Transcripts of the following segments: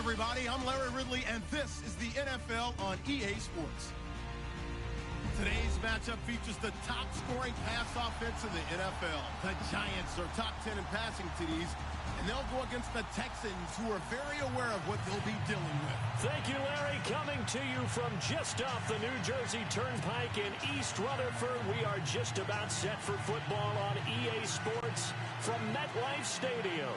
everybody. I'm Larry Ridley, and this is the NFL on EA Sports. Today's matchup features the top-scoring pass offense in the NFL. The Giants are top 10 in passing TDs, and they'll go against the Texans, who are very aware of what they'll be dealing with. Thank you, Larry. Coming to you from just off the New Jersey Turnpike in East Rutherford, we are just about set for football on EA Sports from MetLife Stadium.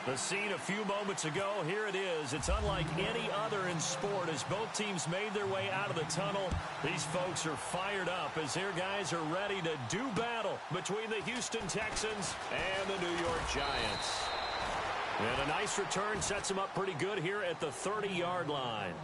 The scene a few moments ago, here it is. It's unlike any other in sport as both teams made their way out of the tunnel. These folks are fired up as their guys are ready to do battle between the Houston Texans and the New York Giants. And a nice return sets them up pretty good here at the 30-yard line.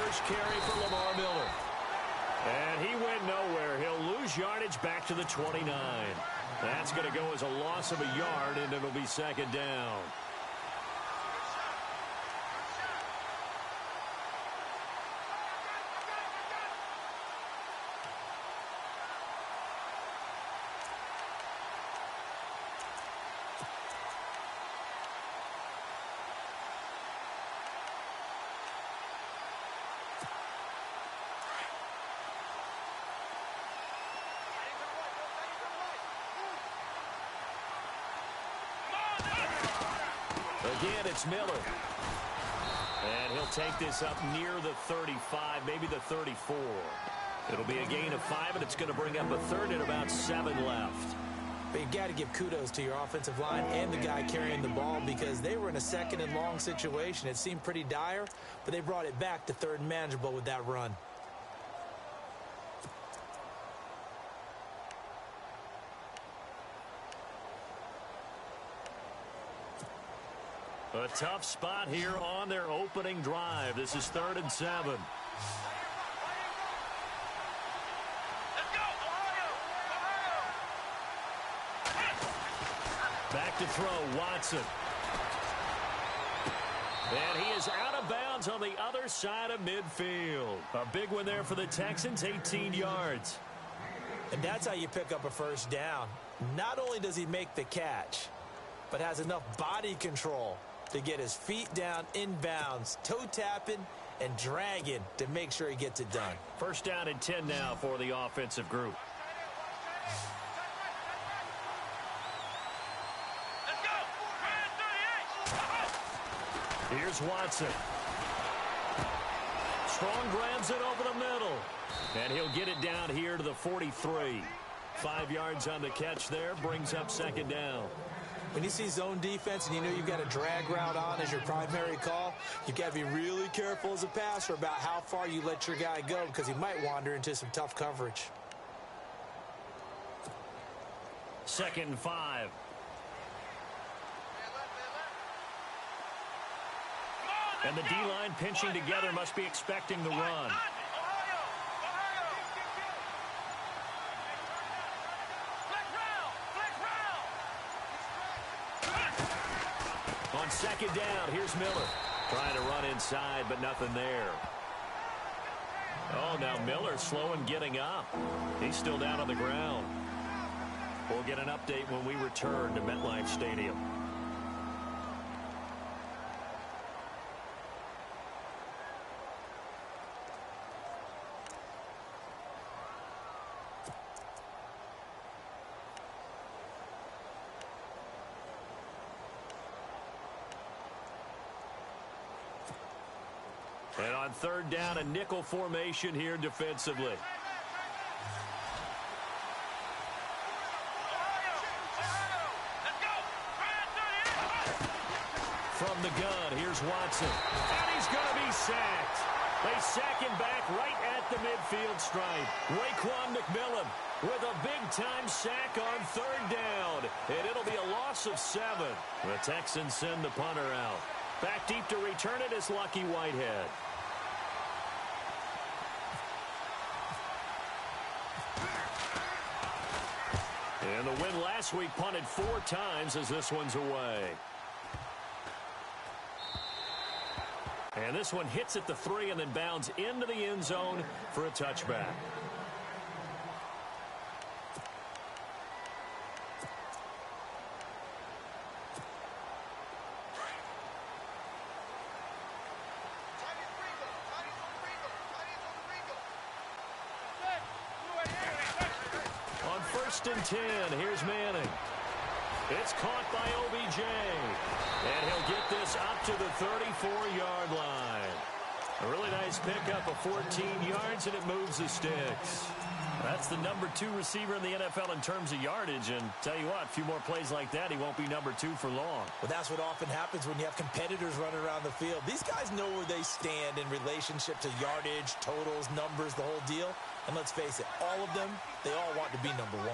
First carry for Lamar Miller. And he went nowhere. He'll lose yardage back to the 29. That's going to go as a loss of a yard, and it'll be second down. Again, it's Miller. And he'll take this up near the 35, maybe the 34. It'll be a gain of 5, and it's going to bring up a third and about 7 left. But you got to give kudos to your offensive line and the guy carrying the ball because they were in a second and long situation. It seemed pretty dire, but they brought it back to third and manageable with that run. A tough spot here on their opening drive. This is 3rd and 7. Let's go, Ohio! Back to throw, Watson. And he is out of bounds on the other side of midfield. A big one there for the Texans, 18 yards. And that's how you pick up a first down. Not only does he make the catch, but has enough body control to get his feet down inbounds, toe tapping and dragging to make sure he gets it done. First down and 10 now for the offensive group. Let's go! Here's Watson. Strong grabs it over the middle. And he'll get it down here to the 43. 5 yards on the catch there, brings up second down. When you see zone defense and you know you've got a drag route on as your primary call, you've got to be really careful as a passer about how far you let your guy go because he might wander into some tough coverage. 2nd and 5. And the D-line pinching together must be expecting the run. On second down, here's Miller. Trying to run inside, but nothing there. Oh, now Miller slow in getting up. He's still down on the ground. We'll get an update when we return to MetLife Stadium. And on 3rd down, a nickel formation here defensively. From the gun, here's Watson. And he's going to be sacked. They sack him back right at the midfield stripe. Raekwon McMillan with a big-time sack on third down, and it'll be a loss of 7. The Texans send the punter out. Back deep to return it is Lucky Whitehead. And the win last week punted 4 times as this one's away. And this one hits at the 3 and then bounds into the end zone for a touchback. On 1st and 10, here's Manning. It's caught by OBJ. And he'll get this up to the 34-yard line. A really nice pickup of 14 yards, and it moves the sticks. That's the number 2 receiver in the NFL in terms of yardage. And tell you what, a few more plays like that, he won't be number 2 for long. Well, that's what often happens when you have competitors running around the field. These guys know where they stand in relationship to yardage, totals, numbers, the whole deal. And let's face it, all of them, they all want to be number 1.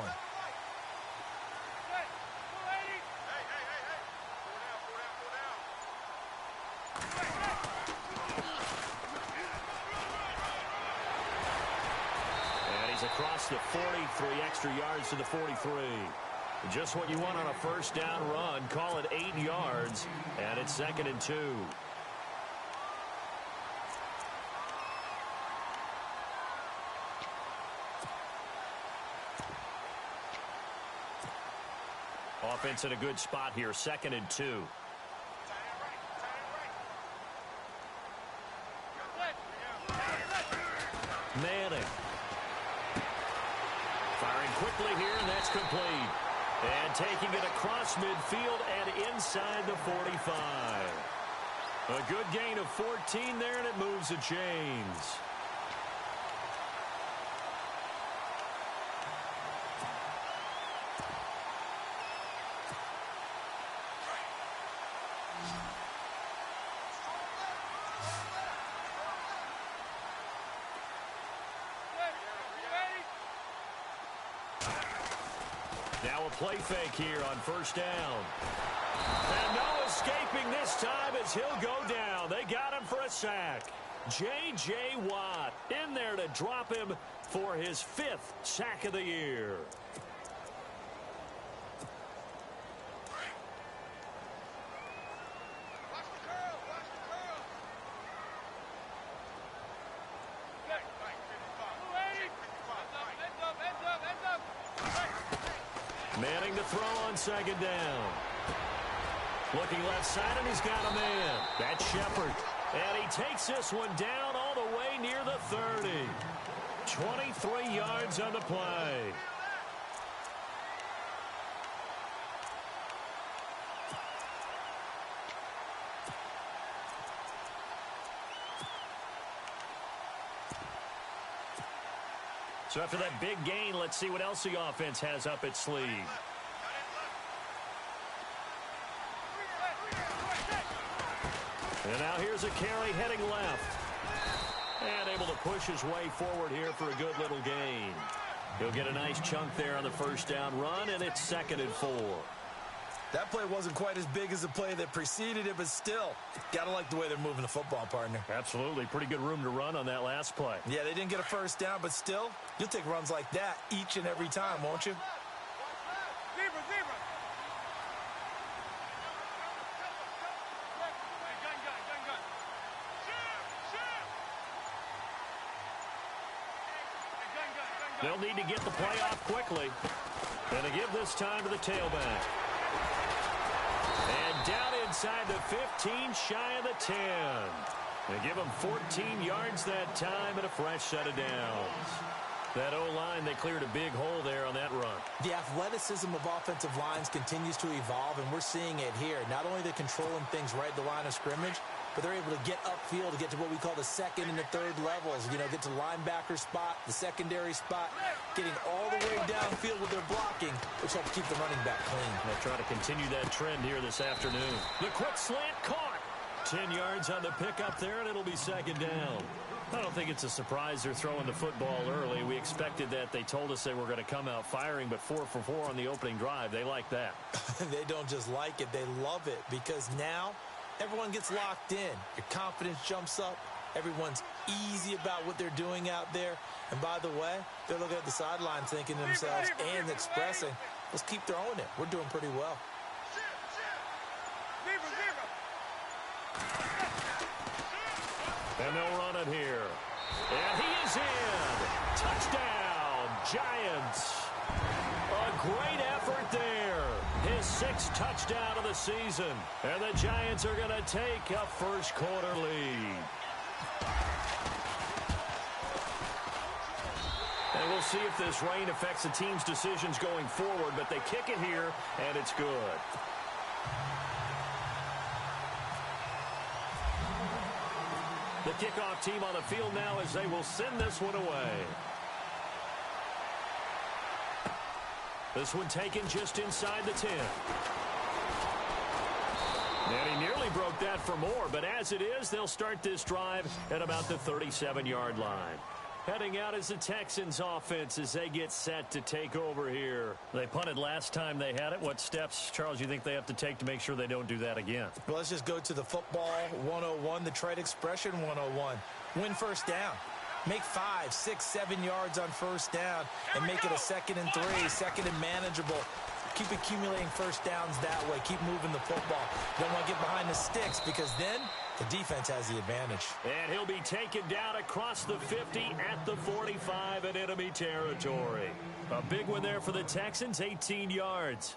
Across the 43, extra yards to the 43. Just what you want on a first down run. Call it 8 yards, and it's 2nd and 2. Offense in a good spot here, 2nd and 2. Manning. Firing quickly here, and that's complete. And taking it across midfield and inside the 45. A good gain of 14 there, and it moves the chains. Now a play fake here on 1st down. And no escaping this time as he'll go down. They got him for a sack. J.J. Watt in there to drop him for his 5th sack of the year. Manning to throw on 2nd down. Looking left side, and he's got a man. That's Shepard. And he takes this one down all the way near the 30. 23 yards on the play. So after that big gain, let's see what else the offense has up its sleeve. And now here's a carry heading left. And able to push his way forward here for a good little gain. He'll get a nice chunk there on the 1st down run, and it's 2nd and 4. That play wasn't quite as big as the play that preceded it, but still, gotta like the way they're moving the football, partner. Absolutely. Pretty good room to run on that last play. Yeah, they didn't get a 1st down, but still, you'll take runs like that each and every time, won't you? They'll need to get the play off quickly. And to give this time to the tailback. And down inside the 15, shy of the 10. They give him 14 yards that time and a fresh set of downs. That O-line, they cleared a big hole there on that run. The athleticism of offensive lines continues to evolve, and we're seeing it here. Not only are they controlling things right at the line of scrimmage, but they're able to get upfield to get to what we call the 2nd and the 3rd levels. You know, get to linebacker spot, the secondary spot, getting all the way downfield with their blocking, which helps keep the running back clean. They'll try to continue that trend here this afternoon. The quick slant caught. 10 yards on the pickup there, and it'll be 2nd down. I don't think it's a surprise they're throwing the football early. We expected that. They told us they were going to come out firing, but 4 for 4 on the opening drive. They like that. They don't just like it, they love it, because now everyone gets locked in. Your confidence jumps up. Everyone's easy about what they're doing out there. And by the way, they're looking at the sideline thinking to themselves and expressing, let's keep throwing it. We're doing pretty well. And they'll run it here. And he is in. Touchdown, Giants. A great effort there. His 6th touchdown of the season. And the Giants are going to take a first quarter lead. And we'll see if this rain affects the team's decisions going forward, but they kick it here, and it's good. The kickoff team on the field now as they will send this one away. This one taken just inside the 10. And he nearly broke that for more, but as it is, they'll start this drive at about the 37-yard line. Heading out is the Texans offense as they get set to take over here. They punted last time they had it. What steps, Charles, you think they have to take to make sure they don't do that again? Well, let's just go to the football 101, the trade expression 101. Win first down. Make 5, 6, 7 yards on first down and make it a 2nd and 3, 2nd and manageable. Keep accumulating first downs that way. Keep moving the football. You don't want to get behind the sticks because then the defense has the advantage. And he'll be taken down across the 50 at the 45 in enemy territory. A big one there for the Texans, 18 yards.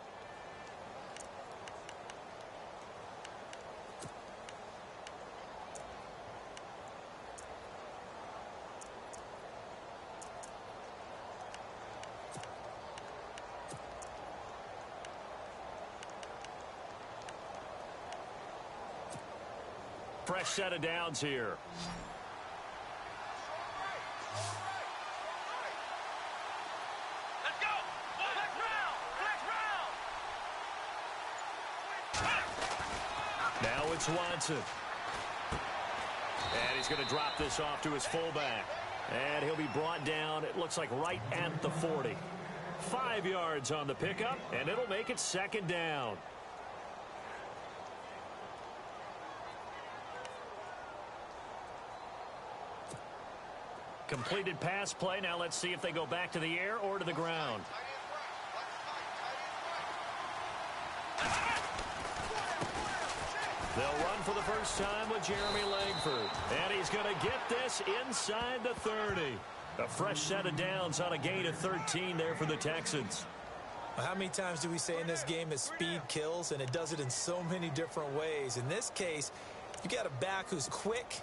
Fresh set of downs here. Let's go. Flex round. Now it's Watson. And he's going to drop this off to his fullback. And he'll be brought down, it looks like right at the 40. 5 yards on the pickup, and it'll make it 2nd down. Completed pass play. Now let's see if they go back to the air or to the ground. They'll run for the first time with Jeremy Langford. And he's going to get this inside the 30. A fresh set of downs on a gain of 13 there for the Texans. How many times do we say in this game that speed kills, and it does it in so many different ways? In this case, you got a back who's quick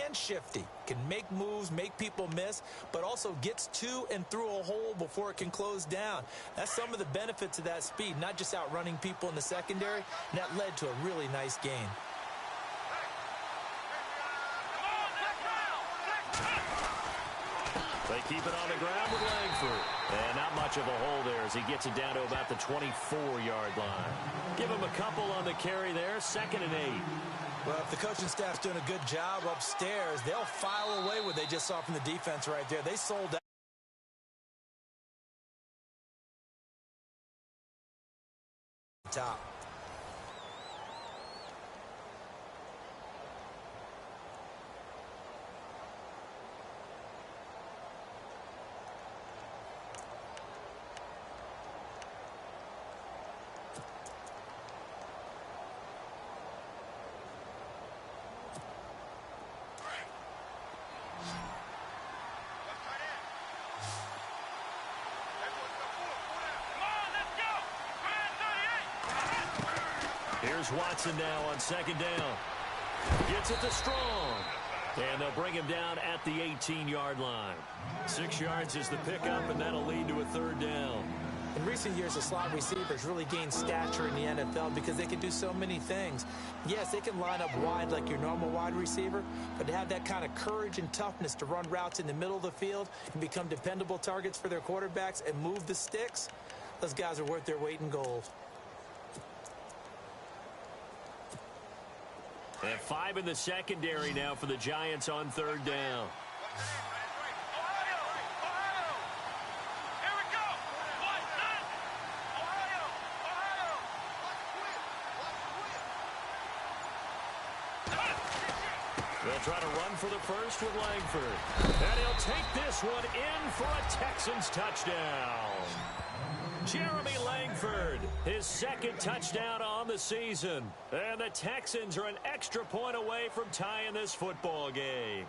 and shifty, can make moves, make people miss, but also gets to and through a hole before it can close down. That's some of the benefits of that speed, not just outrunning people in the secondary, and that led to a really nice gain. They keep it on the ground with Langford. And not much of a hole there as he gets it down to about the 24-yard line. Give him a couple on the carry there, 2nd and 8. Well, if the coaching staff's doing a good job upstairs, they'll file away what they just saw from the defense right there. They sold out. Top. Here's Watson now on 2nd down. Gets it to Strong. And they'll bring him down at the 18-yard line. 6 yards is the pickup, and that'll lead to a 3rd down. In recent years, the slot receivers really gained stature in the NFL because they can do so many things. Yes, they can line up wide like your normal wide receiver, but to have that kind of courage and toughness to run routes in the middle of the field and become dependable targets for their quarterbacks and move the sticks, those guys are worth their weight in gold. And 5 in the secondary now for the Giants on 3rd down. Here we go. One, none. Ohio. They'll try to run for the first with Langford. And he'll take this one in for a Texans touchdown. Jeremy Langford, his second touchdown on the season. And the Texans are an extra point away from tying this football game.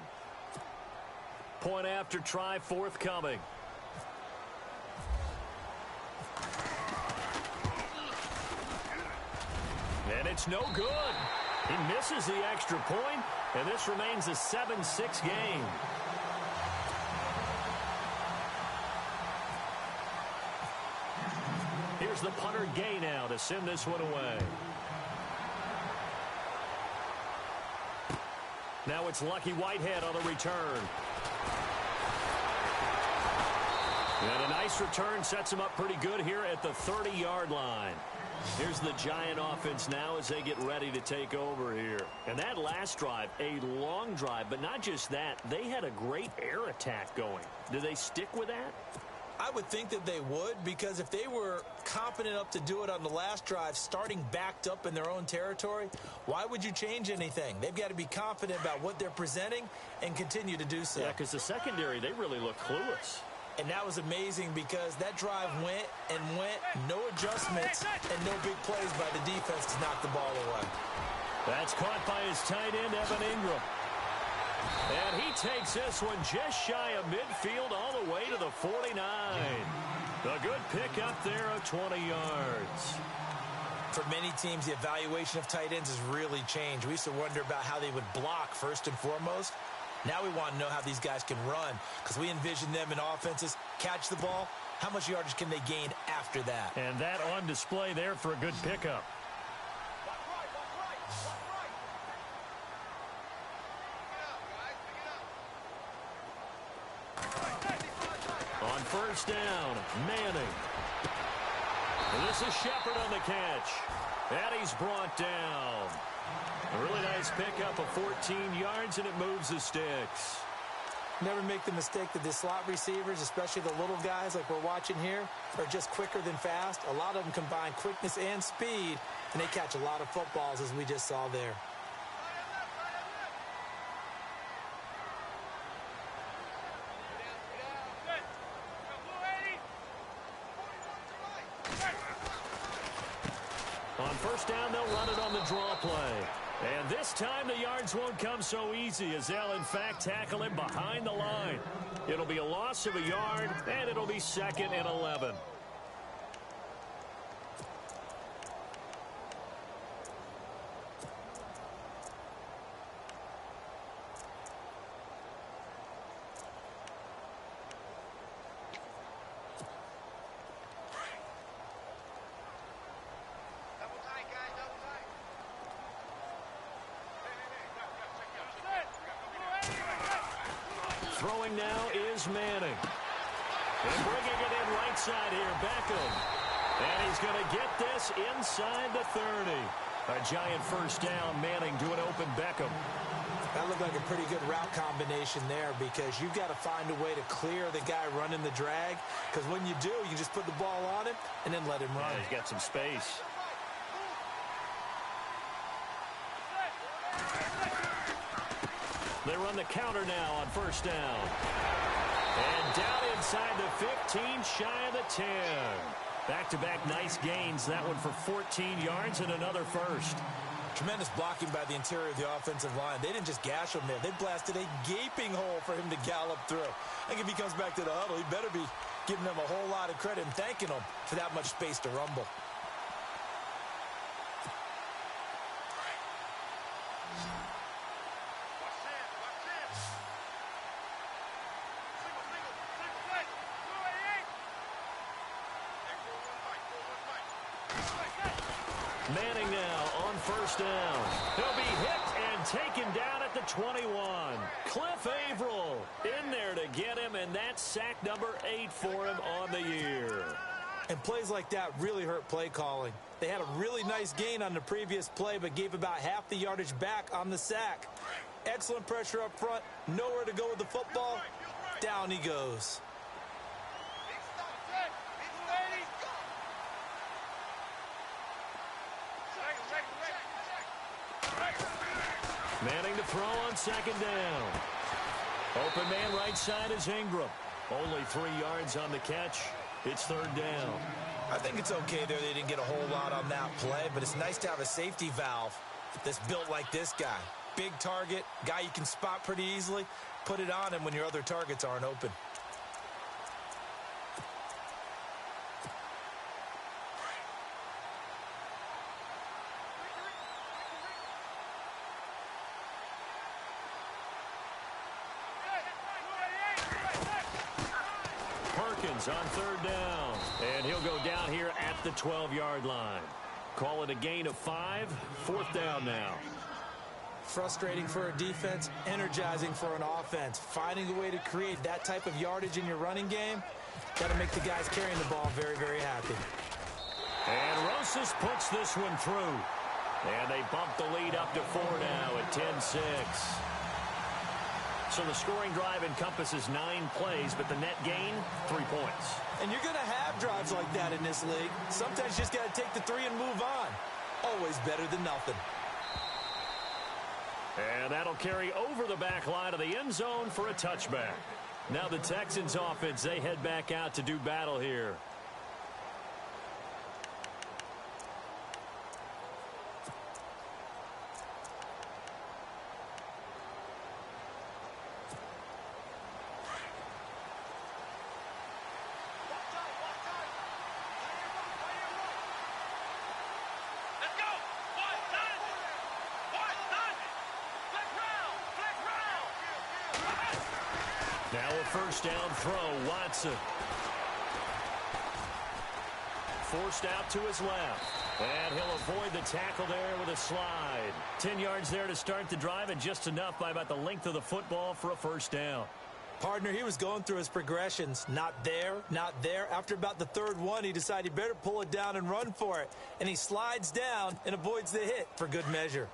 Point after try forthcoming. And it's no good. He misses the extra point, and this remains a 7-6 game. Here's the punter Gay now to send this one away. Now it's Lucky Whitehead on the return. And a nice return sets him up pretty good here at the 30-yard line. Here's the Giant offense now as they get ready to take over here. And that last drive, a long drive, but not just that. They had a great air attack going. Do they stick with that? I would think that they would, because if they were competent enough to do it on the last drive, starting backed up in their own territory, why would you change anything? They've got to be confident about what they're presenting and continue to do so. Yeah, because the secondary, they really look clueless. And that was amazing because that drive went and went, no adjustments, and no big plays by the defense to knock the ball away. That's caught by his tight end, Evan Ingram. And he takes this one just shy of midfield all the way to the 49. A good pickup there of 20 yards. For many teams, the evaluation of tight ends has really changed. We used to wonder about how they would block first and foremost. Now we want to know how these guys can run, because we envision them in offenses, catch the ball, how much yardage can they gain after that? And that on display there for a good pickup. On first down, Manning. And this is Shepard on the catch. And he's brought down. A really nice pickup of 14 yards, and it moves the sticks. Never make the mistake that the slot receivers, especially the little guys like we're watching here, are just quicker than fast. A lot of them combine quickness and speed, and they catch a lot of footballs, as we just saw there. On first down, they'll run it on the draw play. And this time the yards won't come so easy, as they'll, in fact, tackle him behind the line. It'll be a loss of a yard, and it'll be 2nd and 11. Throwing now is Manning. And bringing it in right side here, Beckham. And he's going to get this inside the 30. A giant first down, Manning to an open Beckham. That looked like a pretty good route combination there, because you've got to find a way to clear the guy running the drag, because when you do, you can just put the ball on him and then let him run. Yeah, he's got some space. They run the counter now on first down. And down inside the 15, shy of the 10. Back-to-back nice gains. That one for 14 yards and another first. Tremendous blocking by the interior of the offensive line. They didn't just gash him there. They blasted a gaping hole for him to gallop through. I think if he comes back to the huddle, he better be giving them a whole lot of credit and thanking them for that much space to rumble. Manning now on first down. He'll be hit and taken down at the 21. Cliff Averill in there to get him, and that's sack number 8 for him on the year. And plays like that really hurt play calling. They had a really nice gain on the previous play, but gave about half the yardage back on the sack. Excellent pressure up front. Nowhere to go with the football. Down he goes. Manning to throw on second down. Open man right side is Ingram. Only 3 yards on the catch. It's third down. I think it's okay there. They didn't get a whole lot on that play, but it's nice to have a safety valve that's built like this guy. Big target, guy you can spot pretty easily. Put it on him when your other targets aren't open. On third down, and he'll go down here at the 12-yard line. Call it a gain of 5. Fourth down now. Frustrating for a defense, energizing for an offense. Finding a way to create that type of yardage in your running game, got to make the guys carrying the ball very, very happy. And Rosas puts this one through. And they bump the lead up to 4 now at 10-6. So the scoring drive encompasses 9 plays, but the net gain, 3 points. And you're going to have drives like that in this league. Sometimes you just got to take the 3 and move on. Always better than nothing. And that'll carry over the back line of the end zone for a touchback. Now the Texans offense, they head back out to do battle here. Now a first down throw, Watson. Forced out to his left. And he'll avoid the tackle there with a slide. 10 yards there to start the drive, and just enough by about the length of the football for a first down. Partner, he was going through his progressions. Not there, not there. After about the third one, he decided he better pull it down and run for it. And he slides down and avoids the hit for good measure.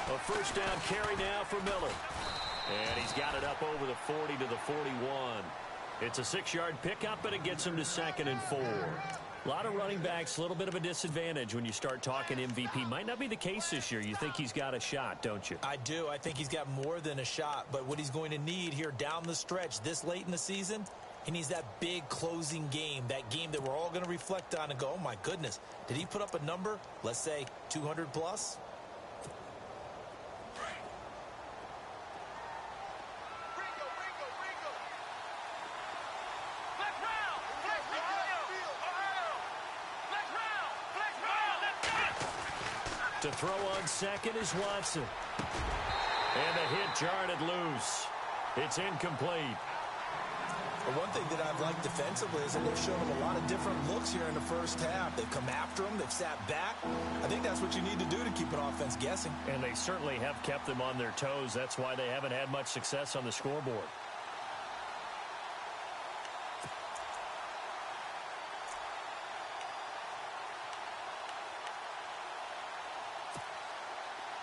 A first down carry now for Miller. And he's got it up over the 40 to the 41. It's a 6-yard pickup, and it gets him to 2nd and 4. A lot of running backs, a little bit of a disadvantage when you start talking MVP. Might not be the case this year. You think he's got a shot, don't you? I do. I think he's got more than a shot. But what he's going to need here down the stretch this late in the season, he needs that big closing game, that game that we're all going to reflect on and go, oh, my goodness, did he put up a number, let's say 200 plus? To throw on second is Watson. And the hit jarred it loose. It's incomplete. But one thing that I've liked defensively is that they've shown him a lot of different looks here in the first half. They've come after him. They've sat back. I think that's what you need to do to keep an offense guessing. And they certainly have kept them on their toes. That's why they haven't had much success on the scoreboard.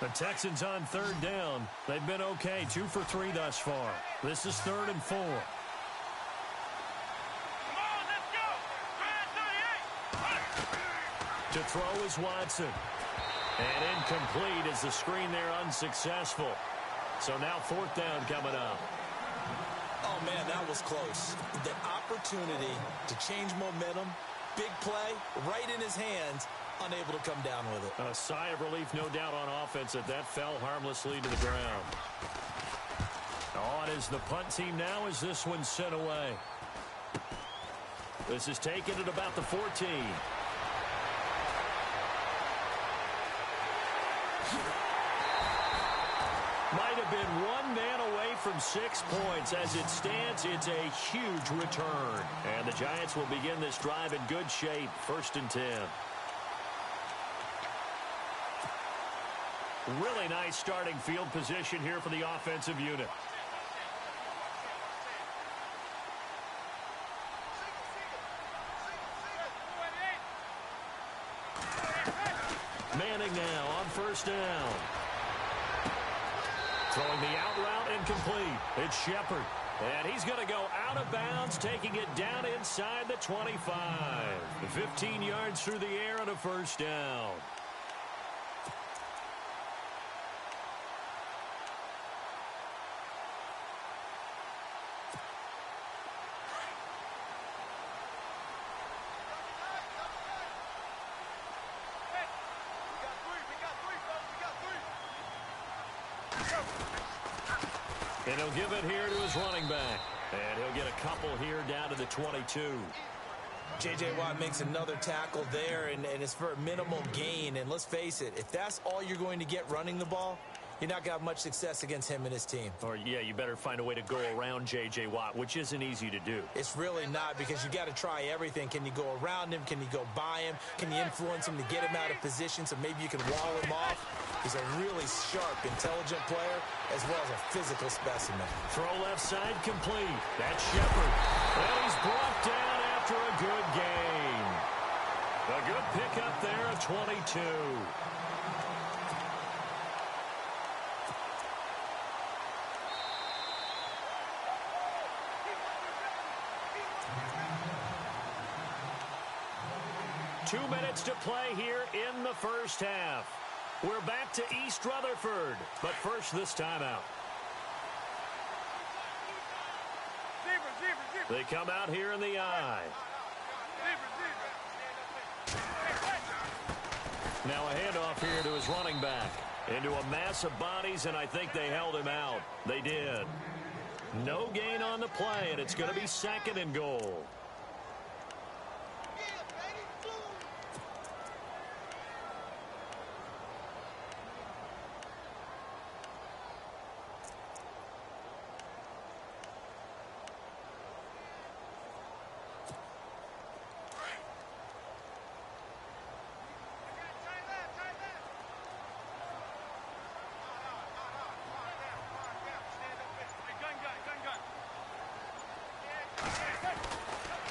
The Texans on third down. They've been okay, 2 for 3 thus far. This is 3rd and 4. To throw is Watson. And incomplete as the screen there unsuccessful. So now 4th down coming up. Oh, man, that was close. The opportunity to change momentum, big play, right in his hands, unable to come down with it. A sigh of relief, no doubt, on offense that fell harmlessly to the ground. On is the punt team now as this one's sent away. This is taken at about the 14. Might have been one man away from 6 points. As it stands, it's a huge return. And the Giants will begin this drive in good shape. 1st and 10. Really nice starting field position here for the offensive unit. first down. Throwing the out route incomplete. It's Shepard. And he's going to go out of bounds, taking it down inside the 25. 15 yards through the air and a first down. And he'll give it here to his running back. And he'll get a couple here down to the 22. J.J. Watt makes another tackle there, and it's for a minimal gain. And let's face it, if that's all you're going to get running the ball, you're not going to have much success against him and his team. Or, yeah, you better find a way to go around J.J. Watt, which isn't easy to do. It's really not, because you got to try everything. Can you go around him? Can you go by him? Can you influence him to get him out of position so maybe you can wall him off? He's a really sharp, intelligent player, as well as a physical specimen. Throw left side complete. That's Shepard. And he's brought down after a good gain. A good pickup there of 22. Two minutes to play here in the first half. We're back to East Rutherford, but first this timeout. They come out here in the I. Now a handoff here to his running back. Into a mass of bodies, and I think they held him out. They did. No gain on the play, and it's going to be second and goal.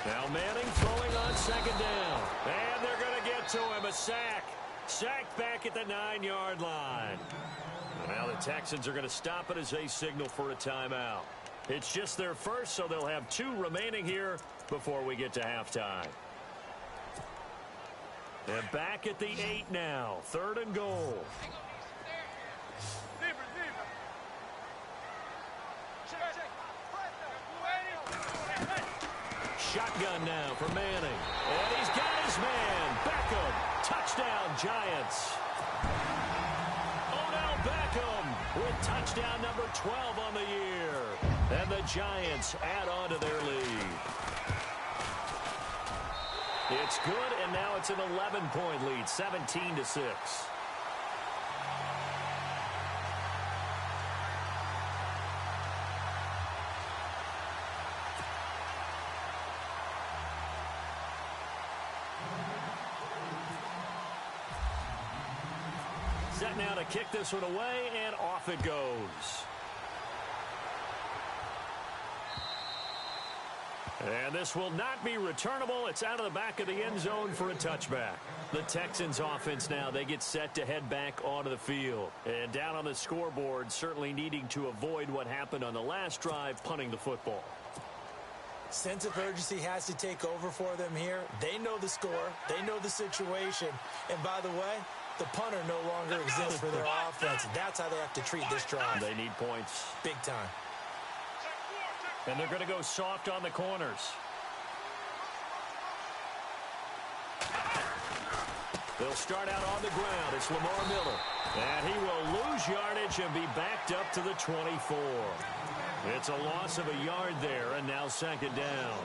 Now Manning throwing on second down. And they're going to get to him. A sack. Sacked back at the 9-yard line. Now the Texans are going to stop it as they signal for a timeout. It's just their first, so they'll have 2 remaining here before we get to halftime. And back at the 8 now. 3rd and goal. Shotgun now for Manning. And he's got his man. Beckham. Touchdown, Giants. Odell Beckham with touchdown number 12 on the year. And the Giants add on to their lead. It's good, and now it's an 11-point lead, 17-6. Set now to kick this one away, and off it goes. And this will not be returnable. It's out of the back of the end zone for a touchback. The Texans offense now, they get set to head back onto the field. And down on the scoreboard, certainly needing to avoid what happened on the last drive, punting the football. Sense of urgency has to take over for them here. They know the score. They know the situation. And by the way, the punter no longer exists for their offense. That's how they have to treat this drive. They need points. Big time. And they're going to go soft on the corners. They'll start out on the ground. It's Lamar Miller. And he will lose yardage and be backed up to the 24. It's a loss of a yard there, and now second down.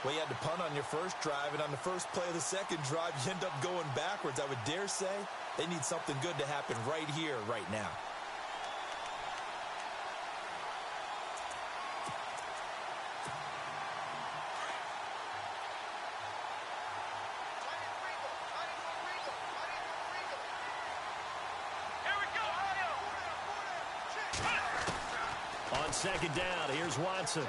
Well, you had to punt on your first drive, and on the first play of the second drive, you end up going backwards. I would dare say they need something good to happen right here, right now. On second down, here's Watson.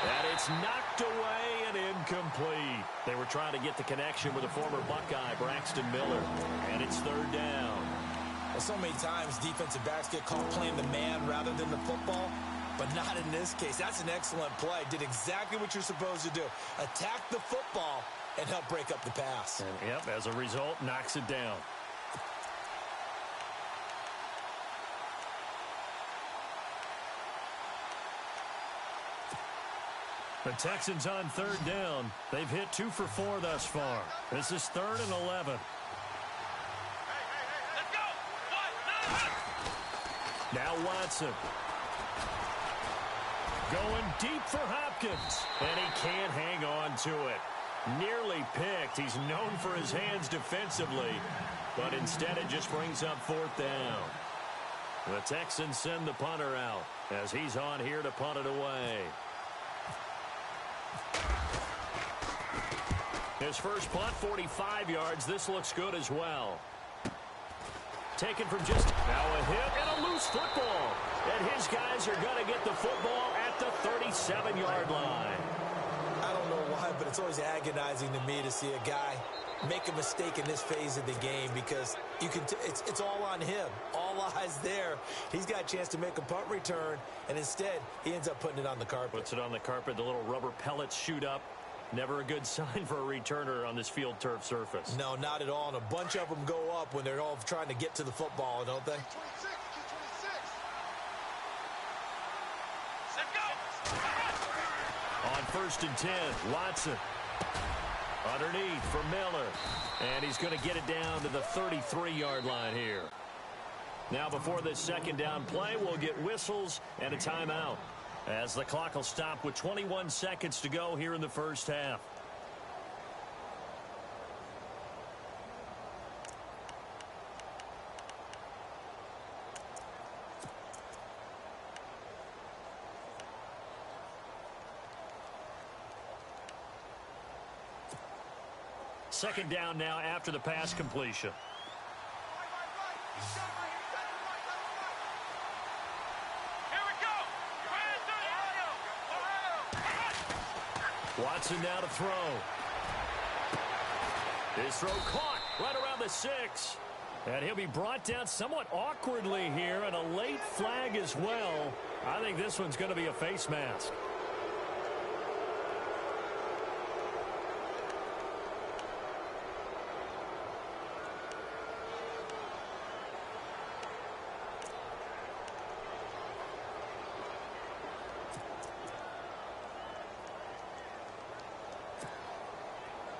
And it's knocked away and incomplete. They were trying to get the connection with the former Buckeye, Braxton Miller. And it's third down. So many times defensive backs get caught playing the man rather than the football, but not in this case. That's an excellent play. Did exactly what you're supposed to do. Attack the football and help break up the pass. And, yep, as a result, knocks it down. The Texans on third down. They've hit 2 for 4 thus far. This is 3rd and 11. Let's go. Now Watson. Going deep for Hopkins. And he can't hang on to it. Nearly picked. He's known for his hands defensively. But instead it just brings up 4th down. The Texans send the punter out as he's on here to punt it away. His first punt, 45 yards. This looks good as well. Taken from just now a hit and a loose football. And his guys are going to get the football at the 37-yard line. I don't know why, but it's always agonizing to me to see a guy make a mistake in this phase of the game because you can it's all on him. All eyes there. He's got a chance to make a punt return, and instead he ends up putting it on the carpet. Puts it on the carpet. The little rubber pellets shoot up. Never a good sign for a returner on this field turf surface. No, not at all. And a bunch of them go up when they're all trying to get to the football, don't they? On 1st and 10, Watson. Underneath for Miller. And he's going to get it down to the 33-yard line here. Now before this second down play, we'll get whistles and a timeout, as the clock will stop with 21 seconds to go here in the first half. Second down now after the pass completion. Watson now to throw. His throw caught right around the 6. And he'll be brought down somewhat awkwardly here, and a late flag as well. I think this one's going to be a face mask.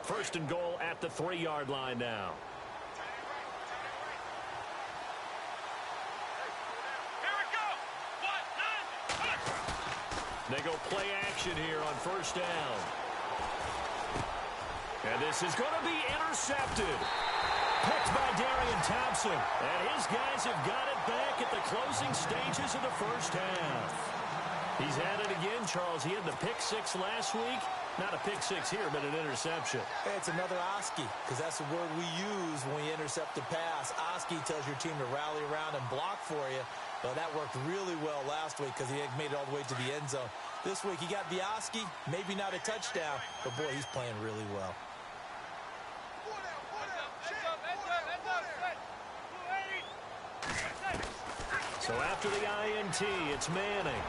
First and goal at the 3-yard line now. They go play action here on first down. And this is going to be intercepted. Picked by Darian Thompson. And his guys have got it back at the closing stages of the first half. He's at it again, Charles. He had the pick 6 last week. Not a pick 6 here, but an interception. Hey, it's another Oski, because that's the word we use when you intercept a pass. Oski tells your team to rally around and block for you. Well, that worked really well last week because he made it all the way to the end zone. This week he got the Oski, maybe not a touchdown, but boy, he's playing really well. So after the INT, it's Manning.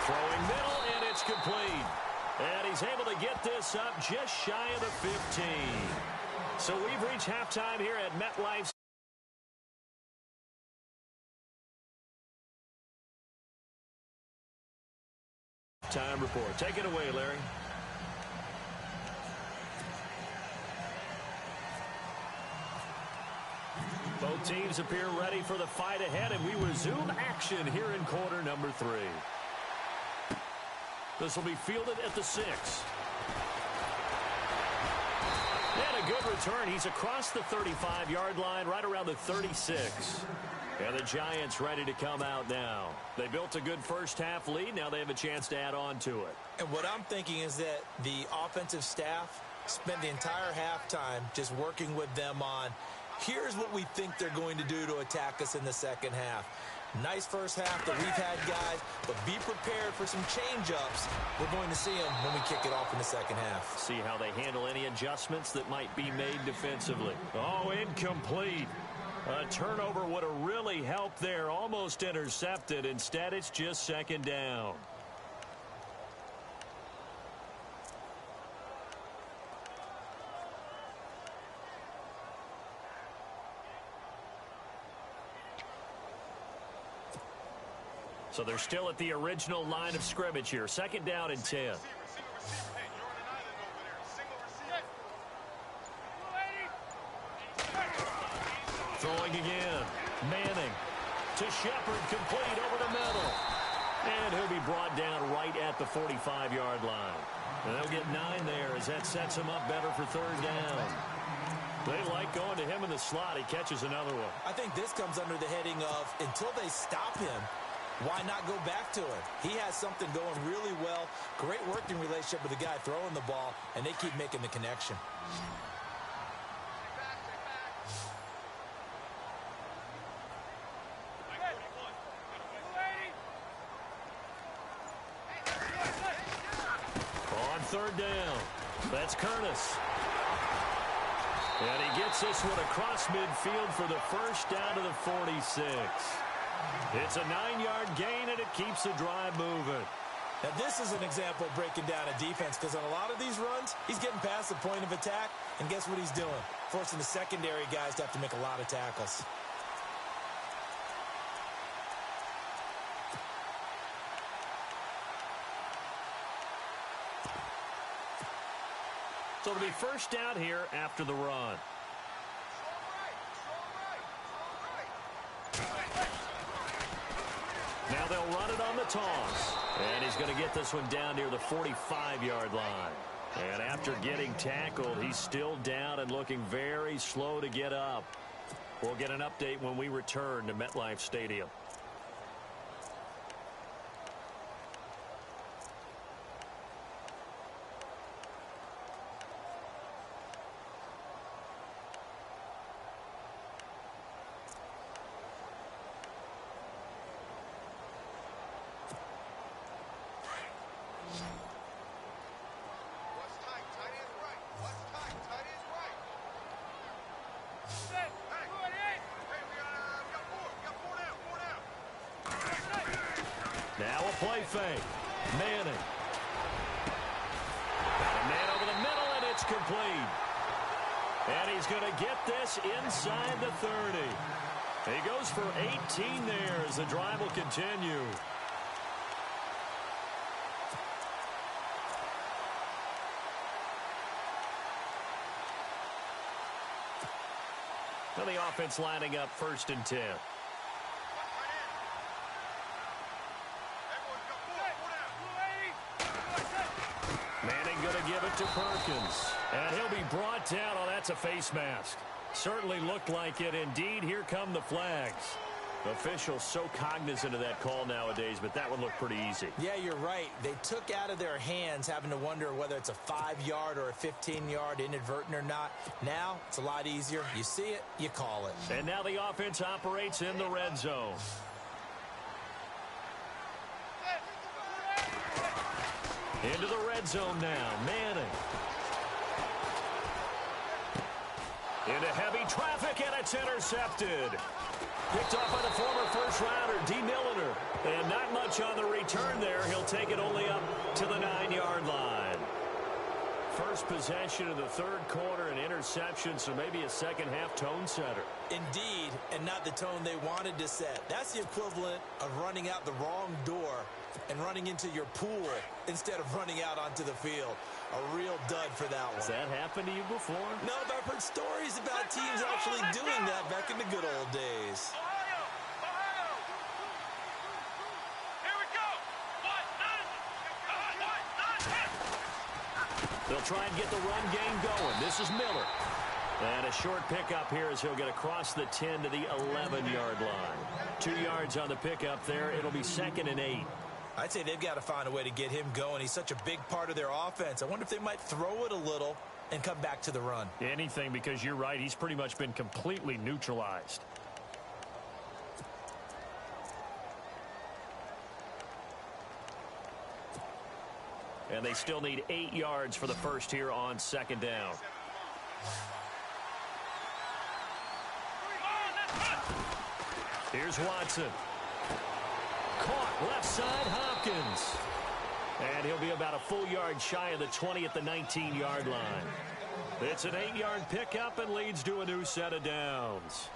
Throwing middle, and it's complete. And he's able to get this up just shy of the 15. So we've reached halftime here at MetLife. Time report. Take it away, Larry. Both teams appear ready for the fight ahead, and we resume action here in quarter number 3. This will be fielded at the 6. And a good return. He's across the 35-yard line, right around the 36. And the Giants ready to come out now. They built a good first half lead. Now they have a chance to add on to it. And what I'm thinking is that the offensive staff spent the entire halftime just working with them on, here's what we think they're going to do to attack us in the second half. Nice first half that we've had, guys, but be prepared for some change-ups. We're going to see them when we kick it off in the second half. See how they handle any adjustments that might be made defensively. Oh, incomplete. A turnover would have really helped there. Almost intercepted. Instead, it's just second down. So they're still at the original line of scrimmage here. Second down and 10. Throwing again. Manning to Shepard, complete over the middle. And he'll be brought down right at the 45-yard line. And they'll get 9 there as that sets him up better for third down. They like going to him in the slot. He catches another one. I think this comes under the heading of until they stop him, why not go back to him? He has something going really well. Great working relationship with the guy throwing the ball, and they keep making the connection. On third down, that's Curtis. And he gets this one across midfield for the first down to the 46. It's a 9-yard gain, and it keeps the drive moving. Now, this is an example of breaking down a defense, because on a lot of these runs, he's getting past the point of attack, and guess what he's doing? Forcing the secondary guys to have to make a lot of tackles. So it'll be first down here after the run. Now they'll run it on the toss. And he's going to get this one down near the 45-yard line. And after getting tackled, he's still down and looking very slow to get up. We'll get an update when we return to MetLife Stadium. Now a play fake. Manning. Got a man over the middle, and it's complete. And he's going to get this inside the 30. He goes for 18 there as the drive will continue. Now the offense lining up first and 10. Manning going to give it to Perkins. And he'll be brought down. Oh, that's a face mask. Certainly looked like it. Indeed, here come the flags. Officials so cognizant of that call nowadays, but that would look pretty easy. Yeah, you're right. They took out of their hands having to wonder whether it's a 5-yard or a 15-yard inadvertent or not. Now, it's a lot easier. You see it, you call it. And now the offense operates in the red zone. Into the red zone now. Manning. Into heavy traffic, and it's intercepted. Picked off by the former first-rounder, D. Milliner. And not much on the return there. He'll take it only up to the 9-yard line. First possession of the third quarter, an interception, so maybe a second-half tone setter. Indeed, and not the tone they wanted to set. That's the equivalent of running out the wrong door and running into your pool instead of running out onto the field. A real dud for that one. Has that happened to you before? No, but I've heard stories about teams actually doing that back in the good old days. Here we go. They'll try and get the run game going. This is Miller. And a short pickup here as he'll get across the 10 to the 11-yard line. 2 yards on the pickup there. It'll be 2nd and 8. I'd say they've got to find a way to get him going. He's such a big part of their offense. I wonder if they might throw it a little and come back to the run. Anything, because you're right. He's pretty much been completely neutralized. And they still need 8 yards for the first here on 2nd down. Here's Watson. Caught left side, Hopkins. And he'll be about a full yard shy of the 20 at the 19-yard line. It's an 8-yard pickup and leads to a new set of downs.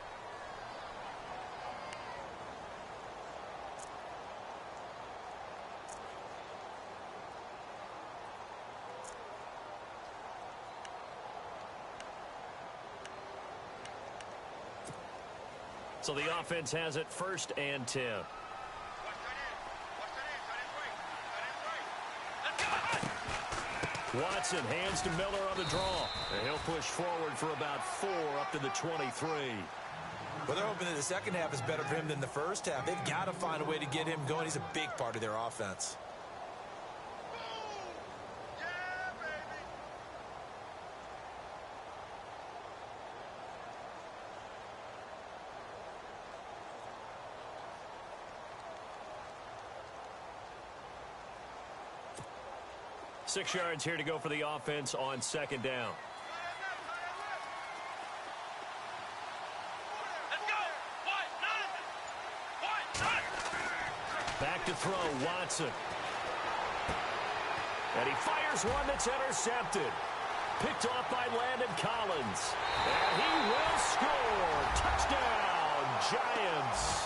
So the offense has it 1st and 10. Watson hands to Miller on the draw. And he'll push forward for about 4 up to the 23. Well, they're hoping that the second half is better for him than the first half. They've got to find a way to get him going. He's a big part of their offense. Six yards here to go for the offense on 2nd down. Back to throw, Watson. And he fires one that's intercepted. Picked off by Landon Collins. And he will score. Touchdown, Giants.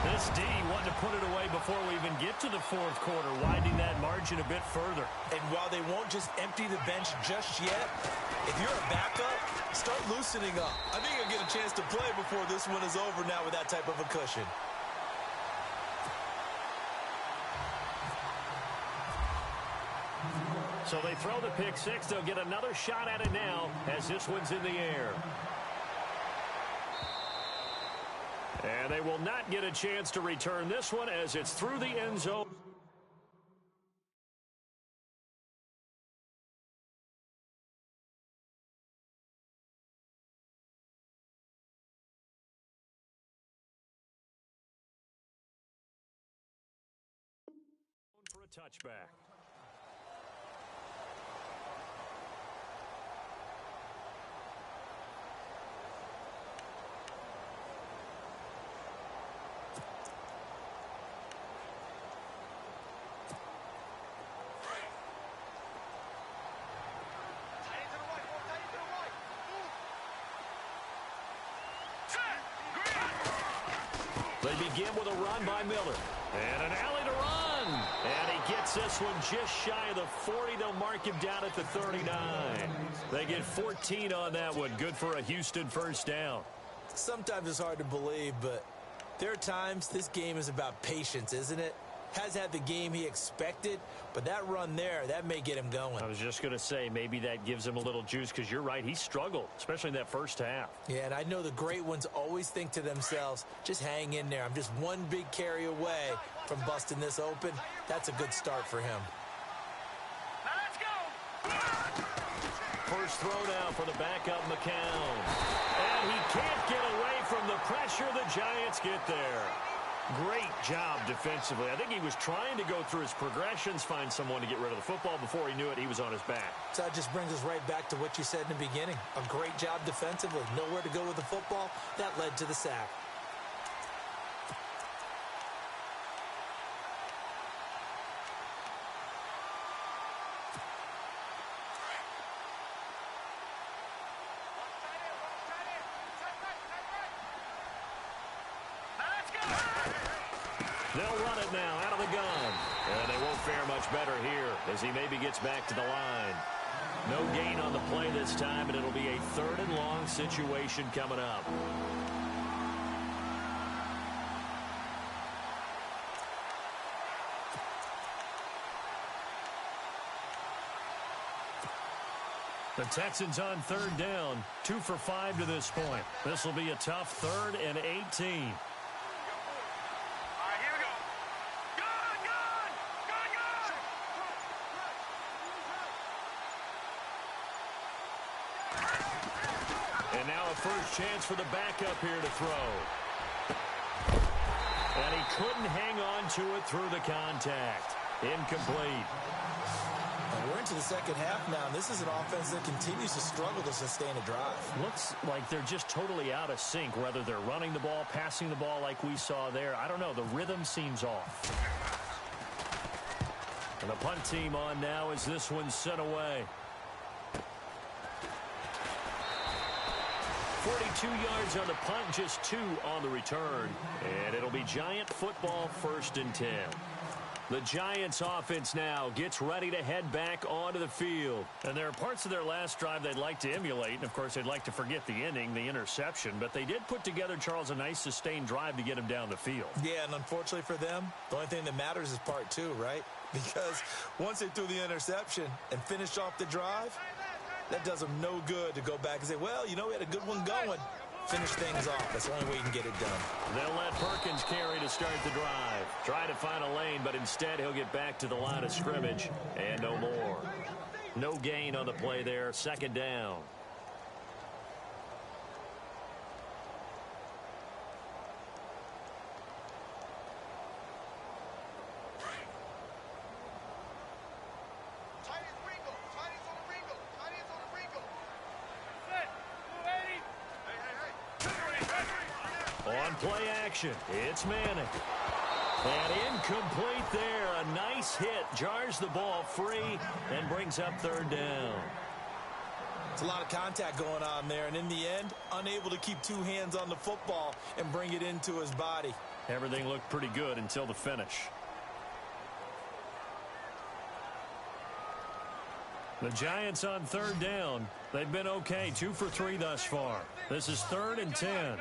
This D wanted to put it away before we even get to the 4th quarter, widening that margin a bit further. And while they won't just empty the bench just yet, if you're a backup, start loosening up. I think you'll get a chance to play before this one is over now with that type of a cushion. So they throw the pick six. They'll get another shot at it now as this one's in the air. And they will not get a chance to return this one as it's through the end zone. For a touchback. They begin with a run by Miller. And an alley to run. And he gets this one just shy of the 40. They'll mark him down at the 39. They get 14 on that one. Good for a Houston first down. Sometimes it's hard to believe, but there are times this game is about patience, isn't it? Has had the game he expected, but that run there, that may get him going. I was just going to say, maybe that gives him a little juice, because you're right, he struggled, especially in that first half. Yeah, and I know the great ones always think to themselves, just hang in there. I'm just one big carry away from busting this open. That's a good start for him. Now let's go. First throw down for the backup, McCown. And he can't get away from the pressure. The Giants get there. Great job defensively. I think he was trying to go through his progressions, find someone to get rid of the football. Before he knew it, he was on his back. So that just brings us right back to what you said in the beginning. A great job defensively. Nowhere to go with the football. That led to the sack. They'll run it now out of the gun. And they won't fare much better here as he maybe gets back to the line. No gain on the play this time, and it'll be a 3rd and long situation coming up. The Texans on 3rd down, 2 for 5 to this point. This will be a tough 3rd and 18. And now a first chance for the backup here to throw. And he couldn't hang on to it through the contact. Incomplete. We're into the second half now, and this is an offense that continues to struggle to sustain a drive. Looks like they're just totally out of sync, whether they're running the ball, passing the ball like we saw there. I don't know. The rhythm seems off. And the punt team on now as this one's sent away. 42 yards on the punt, just 2 on the return. And it'll be Giant football, 1st and 10. The Giants offense now gets ready to head back onto the field. And there are parts of their last drive they'd like to emulate. And, of course, they'd like to forget the ending, the interception. But they did put together, Charles, a nice sustained drive to get him down the field. Yeah, and unfortunately for them, the only thing that matters is part 2, right? Because once they threw the interception and finished off the drive, that does them no good to go back and say, well, you know, we had a good one going. Finish things off. That's the only way you can get it done. They'll let Perkins carry to start the drive. Try to find a lane, but instead he'll get back to the line of scrimmage. And no more. No gain on the play there. 2nd down. On play action, it's Manning. And incomplete there. A nice hit. Jars the ball free and brings up 3rd down. It's a lot of contact going on there, and in the end, unable to keep 2 hands on the football and bring it into his body. Everything looked pretty good until the finish. The Giants on 3rd down. They've been okay. 2 for 3 thus far. This is 3rd and 10.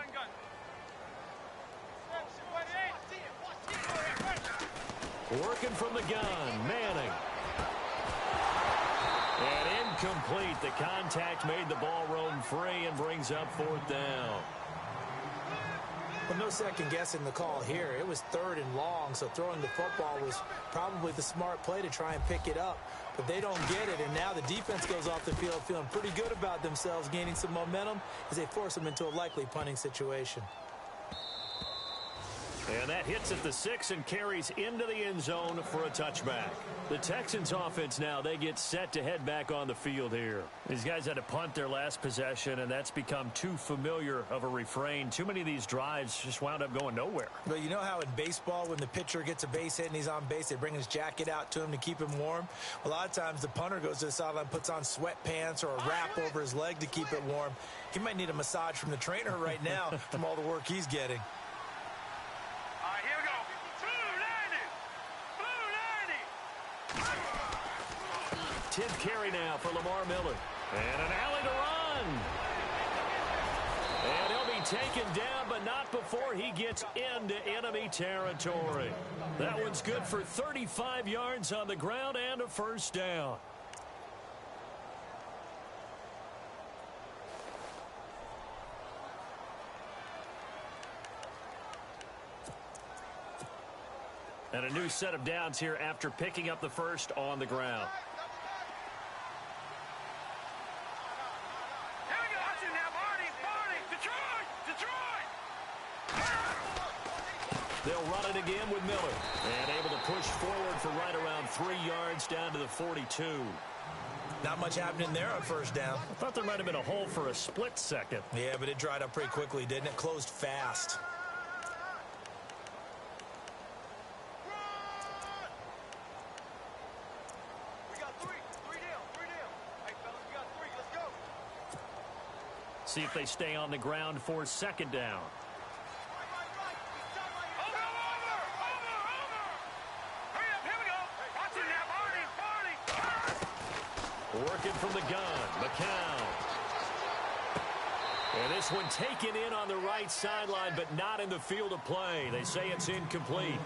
Working from the gun, Manning. And incomplete. The contact made the ball roam free and brings up 4th down. Well, no second guessing the call here. It was 3rd and long, so throwing the football was probably the smart play to try and pick it up. But they don't get it, and now the defense goes off the field feeling pretty good about themselves, gaining some momentum as they force them into a likely punting situation. And that hits at the 6 and carries into the end zone for a touchback. The Texans offense now, they get set to head back on the field here. These guys had to punt their last possession, and that's become too familiar of a refrain. Too many of these drives just wound up going nowhere. But you know how in baseball, when the pitcher gets a base hit and he's on base, they bring his jacket out to him to keep him warm? A lot of times the punter goes to the sideline, puts on sweatpants or a wrap over his leg to keep it warm. He might need a massage from the trainer right now from all the work he's getting. 10th carry now for Lamar Miller. And an alley to run. And he'll be taken down, but not before he gets into enemy territory. That one's good for 35 yards on the ground and a 1st down. And a new set of downs here after picking up the 1st on the ground. They'll run it again with Miller. And able to push forward for right around 3 yards down to the 42. Not much happening there on 1st down. I thought there might have been a hole for a split second. Yeah, but it dried up pretty quickly, didn't it? Closed fast. We got 3 down. Hey, fellas, we got 3. Let's go. See if they stay on the ground for 2nd down. Working from the gun, McCown. And this one taken in on the right sideline, but not in the field of play. They say it's incomplete.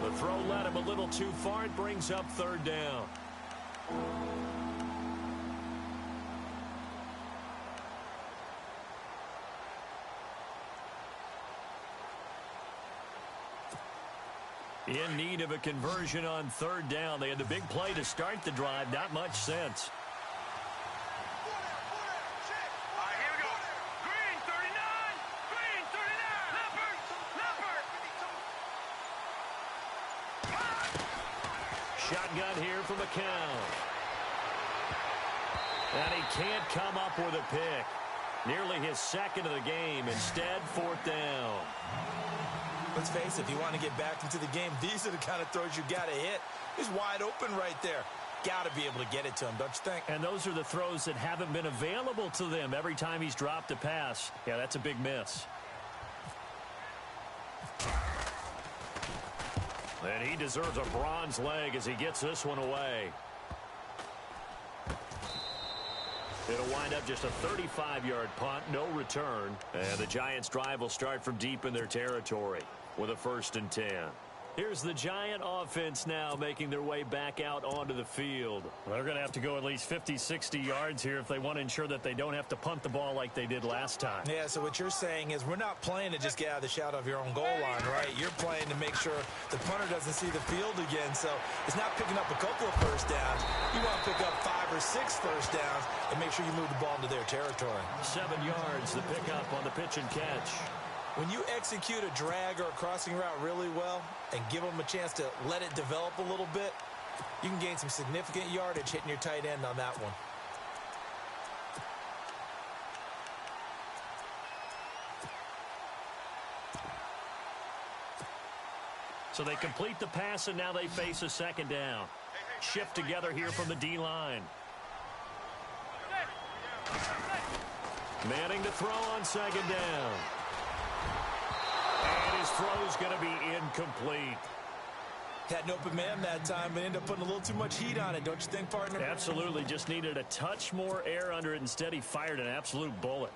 The throw led him a little too far. It brings up 3rd down. In need of a conversion on 3rd down. They had the big play to start the drive. Not much sense. All right, here we go. Green, 39. Green, 39. Leopard. Shotgun here for McCown. And he can't come up with a pick. Nearly his second of the game. Instead, fourth down. Let's face it, if you want to get back into the game, these are the kind of throws you got to hit. He's wide open right there. Got to be able to get it to him, don't you think? And those are the throws that haven't been available to them every time he's dropped a pass. Yeah, that's a big miss. And he deserves a bronze leg as he gets this one away. It'll wind up just a 35-yard punt, no return. And the Giants' drive will start from deep in their territory with a 1st and 10. Here's the Giant offense now making their way back out onto the field. They're going to have to go at least 50, 60 yards here if they want to ensure that they don't have to punt the ball like they did last time. Yeah, so what you're saying is we're not playing to just get out of the shadow of your own goal line, right? You're playing to make sure the punter doesn't see the field again. So it's not picking up a couple of first downs. You want to pick up 5 or 6 first downs and make sure you move the ball into their territory. 7 yards, the pickup on the pitch and catch. When you execute a drag or a crossing route really well and give them a chance to let it develop a little bit, you can gain some significant yardage hitting your tight end on that one. So they complete the pass, and now they face a 2nd down. Shift together here from the D-line. Manning to throw on 2nd down. And his throw's going to be incomplete. Had an open man that time, but ended up putting a little too much heat on it, don't you think, partner? Absolutely. Just needed a touch more air under it. Instead, he fired an absolute bullet.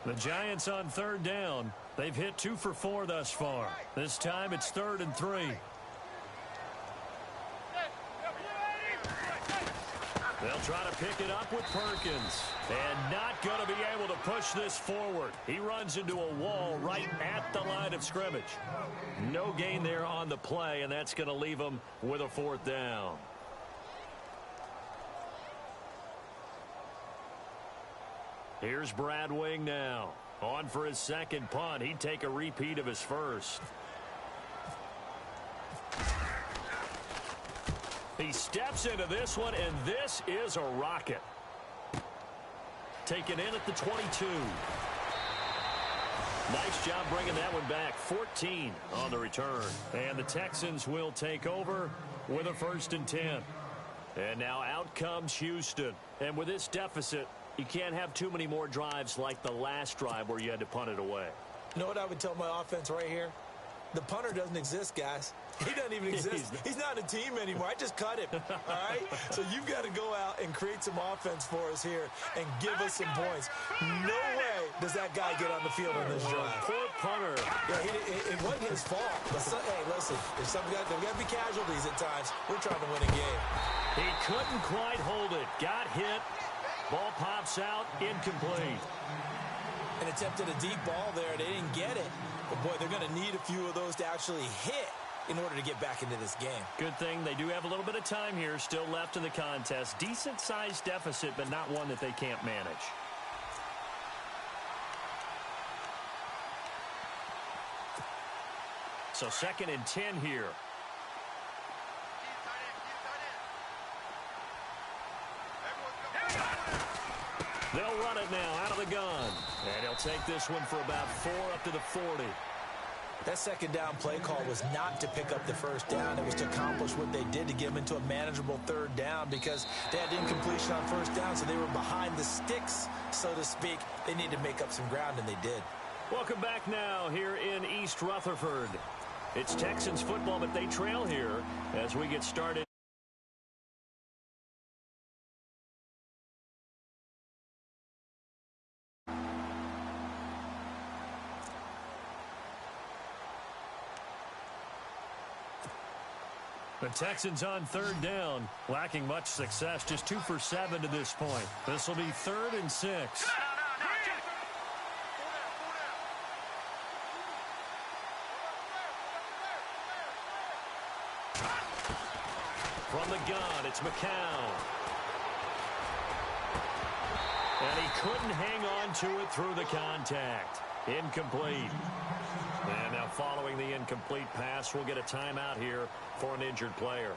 The Giants on 3rd down. They've hit 2 for 4 thus far. This time it's 3rd and 3. They'll try to pick it up with Perkins. And not going to be able to push this forward. He runs into a wall right at the line of scrimmage. No gain there on the play, and that's going to leave him with a 4th down. Here's Brad Wing now. On for his 2nd punt. He'd take a repeat of his first. He steps into this one, and this is a rocket. Taken in at the 22. Nice job bringing that one back. 14 on the return. And the Texans will take over with a 1st and 10. And now out comes Houston. And with this deficit, you can't have too many more drives like the last drive where you had to punt it away. You know what I would tell my offense right here? The punter doesn't exist, guys. He doesn't even exist. He's not a team anymore. I just cut him, all right? So you've got to go out and create some offense for us here and give us some points. No way does that guy get on the field on this drive. Poor punter. Yeah, it wasn't his fault. But hey, listen, there's got to be casualties at times. We're trying to win a game. He couldn't quite hold it. Got hit. Ball pops out. Incomplete. And attempted a deep ball there. They didn't get it. But, boy, they're going to need a few of those to actually hit in order to get back into this game. Good thing they do have a little bit of time here still left in the contest. Decent-sized deficit, but not one that they can't manage. So 2nd and 10 here. They'll run it now out of the gun. And he'll take this one for about 4 up to the 40. That 2nd down play call was not to pick up the 1st down. It was to accomplish what they did to get them into a manageable 3rd down because they had incompletion on 1st down, so they were behind the sticks, so to speak. They needed to make up some ground, and they did. Welcome back now here in East Rutherford. It's Texans football, but they trail here as we get started. The Texans on 3rd down, lacking much success, just 2 for 7 to this point. This will be 3rd and 6. From the gun, it's McCown. And he couldn't hang on to it through the contact. Incomplete. And now following the incomplete pass, we'll get a timeout here for an injured player.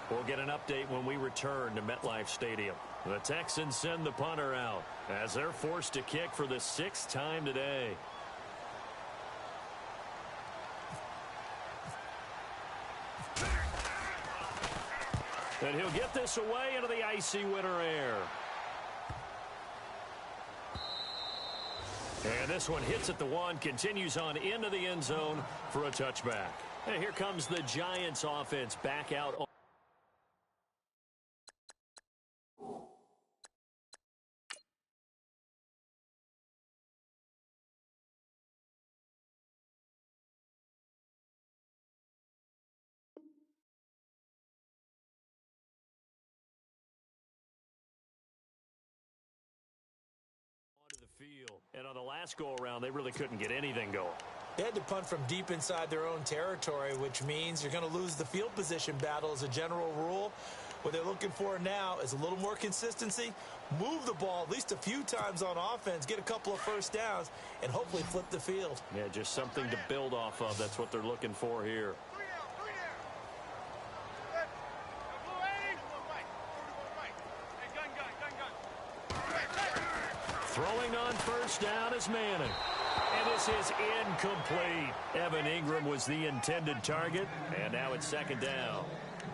We'll get an update when we return to MetLife Stadium. The Texans send the punter out as they're forced to kick for the 6th time today. And he'll get this away into the icy winter air. And this one hits at the 1, continues on into the end zone for a touchback. And here comes the Giants offense back out on. Field. And on the last go-around, they really couldn't get anything going. They had to punt from deep inside their own territory, which means you're going to lose the field position battle as a general rule. What they're looking for now is a little more consistency, move the ball at least a few times on offense, get a couple of first downs, and hopefully flip the field. Yeah, just something to build off of. That's what they're looking for here. Throwing on first down is Manning. And this is incomplete. Evan Ingram was the intended target, and now it's 2nd down.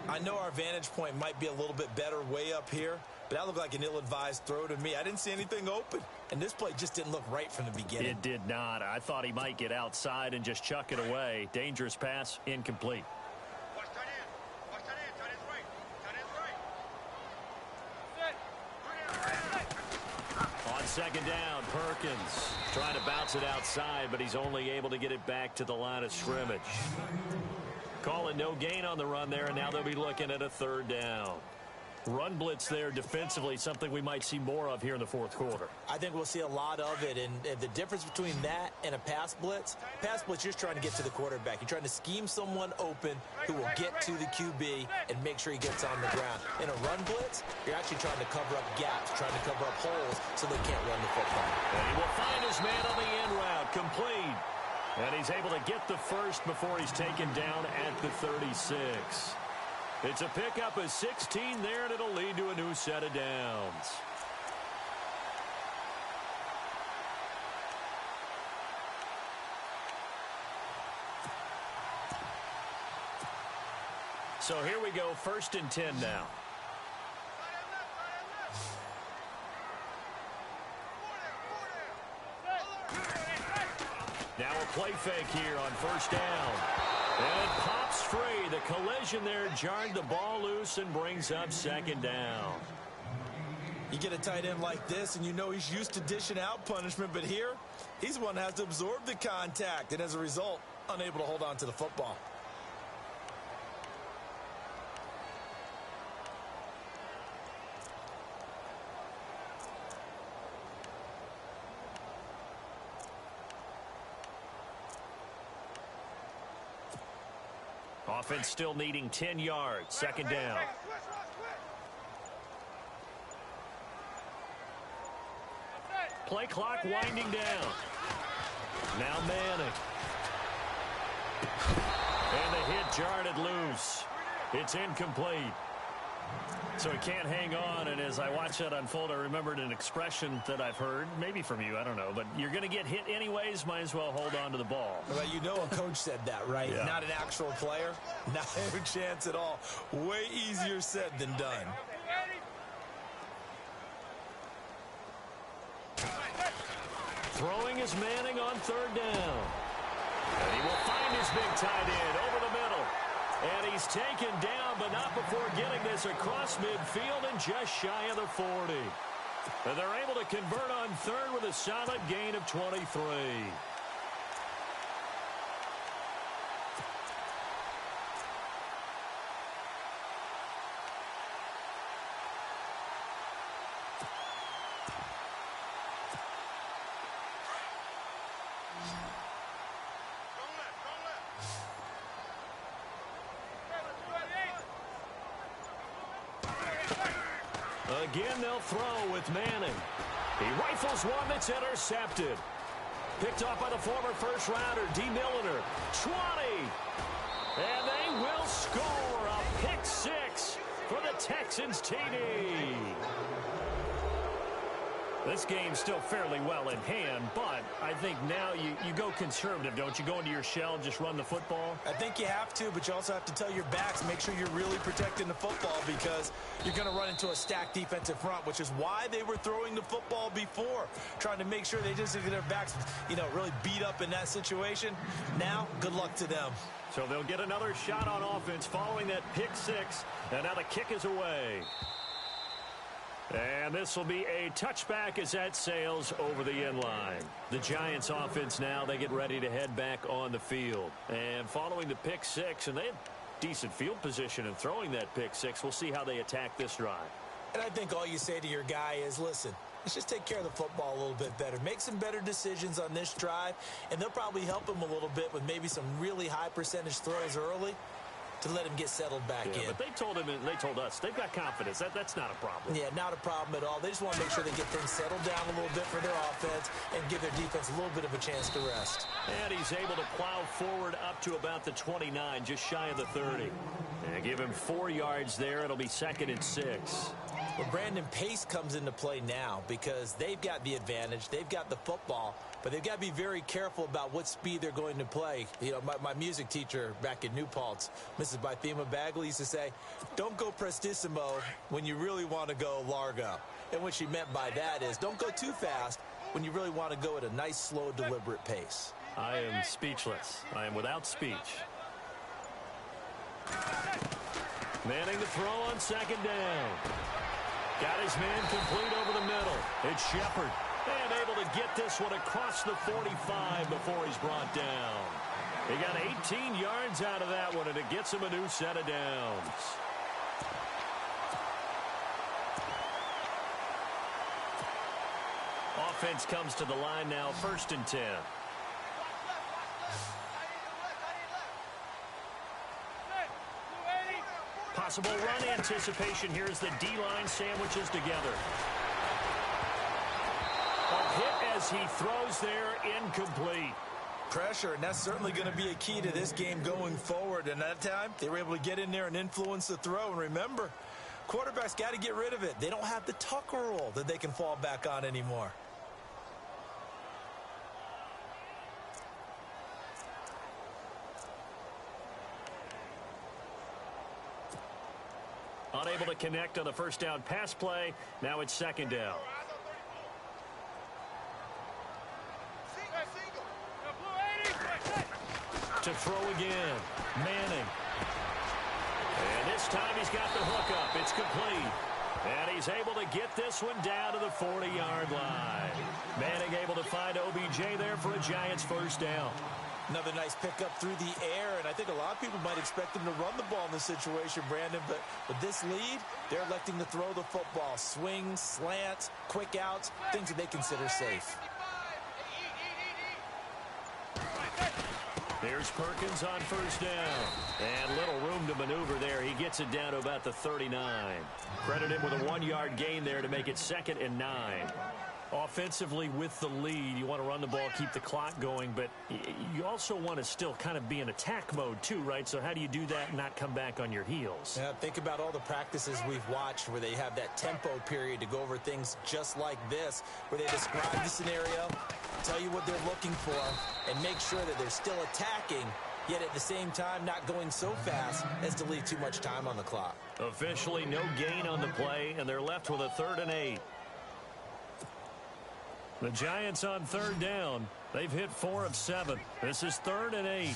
I know our vantage point might be a little bit better way up here, but that looked like an ill-advised throw to me. I didn't see anything open, and this play just didn't look right from the beginning. It did not. I thought he might get outside and just chuck it away. Dangerous pass, incomplete. On 2nd down, Perkins trying to bounce it outside, but he's only able to get it back to the line of scrimmage. Calling no gain on the run there, and now they'll be looking at a 3rd down. Run blitz there defensively, something we might see more of here in the 4th quarter. I think we'll see a lot of it, and the difference between that and a pass blitz, you're just trying to get to the quarterback. You're trying to scheme someone open who will get to the QB and make sure he gets on the ground. In a run blitz, you're actually trying to cover up gaps, trying to cover up holes so they can't run the football. And he will find his man on the end route, complete. And he's able to get the first before he's taken down at the 36. It's a pickup of 16 there, and it'll lead to a new set of downs. So here we go, 1st and 10 now. Now a play fake here on 1st down. And it pops free. The collision there jarred the ball loose and brings up 2nd down. You get a tight end like this, and you know he's used to dishing out punishment, but here, he's the one that has to absorb the contact, and as a result, unable to hold on to the football. Offense still needing 10 yards. 2nd down. Play clock winding down. Now Manning. And the hit jarred it loose. It's incomplete. So he can't hang on, and as I watch that unfold, I remembered an expression that I've heard, maybe from you, I don't know, but you're going to get hit anyways, might as well hold on to the ball. Well, you know a coach said that, right? Yeah. Not an actual player. Not a chance at all. Way easier said than done. Throwing is Manning on 3rd down. And he will find his big tight end over the middle. And he's taken down, but not before getting this across midfield and just shy of the 40. And they're able to convert on 3rd with a solid gain of 23. Again, they'll throw with Manning. He rifles one that's intercepted. Picked off by the former first-rounder, D. Milliner. 20. And they will score a pick six for the Texans TD. This game's still fairly well in hand, but I think now you go conservative, don't you? Go into your shell and just run the football? I think you have to, but you also have to tell your backs, make sure you're really protecting the football because you're going to run into a stacked defensive front, which is why they were throwing the football before, trying to make sure they just get their backs, really beat up in that situation. Now, good luck to them. So they'll get another shot on offense following that pick six, and now the kick is away. And this will be a touchback as that sails over the end line. The Giants offense now, they get ready to head back on the field. And following the pick six, and they have decent field position in throwing that pick six, we'll see how they attack this drive. And I think all you say to your guy is, listen, let's just take care of the football a little bit better. Make some better decisions on this drive, and they'll probably help him a little bit with maybe some really high percentage throws early to let him get settled back in. But they told him and they told us they've got confidence. That's not a problem. Yeah, not a problem at all. They just want to make sure they get things settled down a little bit for their offense and give their defense a little bit of a chance to rest. And he's able to plow forward up to about the 29, just shy of the 30. And give him 4 yards there. It'll be 2nd and 6. Well, Brandon, pace comes into play now because they've got the advantage. They've got the football, but they've got to be very careful about what speed they're going to play. My music teacher back in New Paltz, Mrs. Bythema Bagley, used to say, don't go prestissimo when you really want to go largo. And what she meant by that is don't go too fast when you really want to go at a nice, slow, deliberate pace. I am speechless. I am without speech. Manning to throw on 2nd down. Got his man complete over the middle. It's Shepard. And able to get this one across the 45 before he's brought down. He got 18 yards out of that one, and it gets him a new set of downs. Offense comes to the line now, 1st and 10. Possible run anticipation here as the D-line sandwiches together. A hit as he throws there, incomplete. Pressure, and that's certainly going to be a key to this game going forward. And that time, they were able to get in there and influence the throw. And remember, quarterbacks got to get rid of it. They don't have the Tucker rule that they can fall back on anymore. Unable to connect on the 1st down pass play. Now it's 2nd down. To throw again. Manning. And this time he's got the hook up. It's complete. And he's able to get this one down to the 40-yard line. Manning able to find OBJ there for a Giants 1st down. Another nice pickup through the air, and I think a lot of people might expect him to run the ball in this situation, Brandon, but with this lead, they're electing to throw the football. Swings, slants, quick outs, things that they consider safe. Here's Perkins on 1st down. And little room to maneuver there. He gets it down to about the 39. Credit him with a 1-yard gain there to make it 2nd and 9. Offensively with the lead, you want to run the ball, keep the clock going, but you also want to still kind of be in attack mode too, right? So how do you do that and not come back on your heels? Yeah, think about all the practices we've watched where they have that tempo period to go over things just like this, where they describe the scenario, tell you what they're looking for, and make sure that they're still attacking, yet at the same time not going so fast as to leave too much time on the clock. Officially no gain on the play, and they're left with a 3rd and 8. The Giants on 3rd down. They've hit 4 of 7. This is 3rd and 8.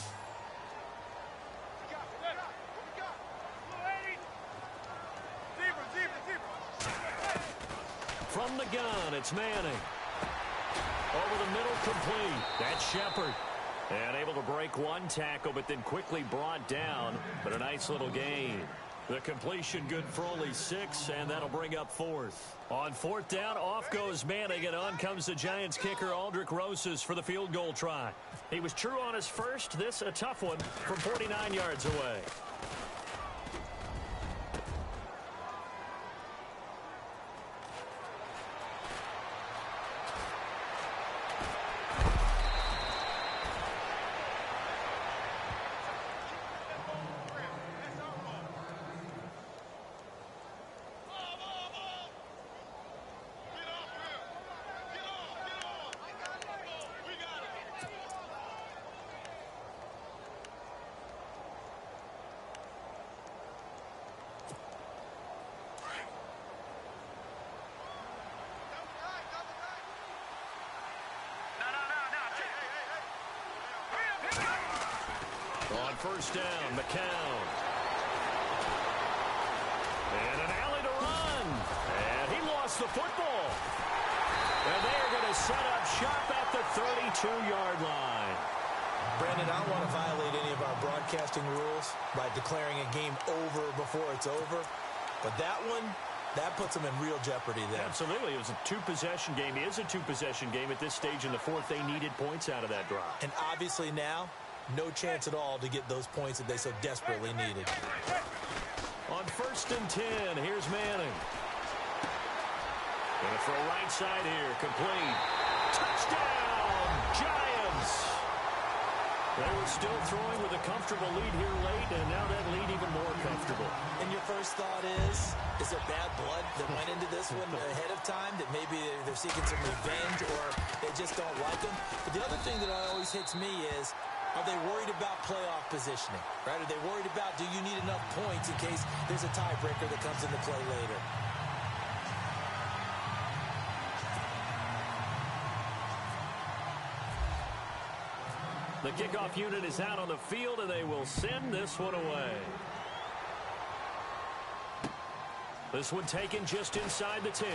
From the gun, it's Manning. Over the middle, complete. That's Shepard. And able to break one tackle, but then quickly brought down. But a nice little gain. The completion good for only 6, and that'll bring up 4th. On 4th down, off goes Manning, and on comes the Giants kicker, Aldrich Rosas, for the field goal try. He was true on his first. This a tough one from 49 yards away. first down. McCown. And an alley to run. And he lost the football. And they are going to set up shop at the 32-yard line. Brandon, I don't want to violate any of our broadcasting rules by declaring a game over before it's over. But that one, that puts them in real jeopardy there. Absolutely. It was a two-possession game. It is a two-possession game at this stage in the fourth. They needed points out of that drive. And obviously now, no chance at all to get those points that they so desperately needed. On 1st and 10, here's Manning. Going to throw right side here. Complete. Touchdown, Giants. They were still throwing with a comfortable lead here late, and now that lead even more comfortable. And your first thought is there bad blood that went into this one ahead of time, that maybe they're seeking some revenge or they just don't like them? But the other thing that always hits me is, are they worried about playoff positioning, right? Are they worried about, do you need enough points in case there's a tiebreaker that comes into play later? The kickoff unit is out on the field, and they will send this one away. This one taken just inside the 10.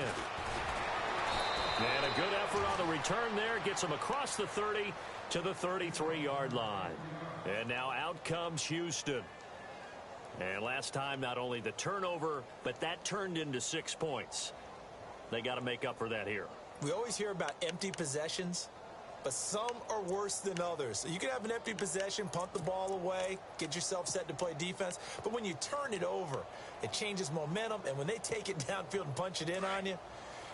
And a good effort on the return there. Gets them across the 30 to the 33-yard line. And now out comes Houston. And last time, not only the turnover, but that turned into 6 points. They got to make up for that here. We always hear about empty possessions, but some are worse than others. You can have an empty possession, punt the ball away, get yourself set to play defense. But when you turn it over, it changes momentum. And when they take it downfield and punch it in on you,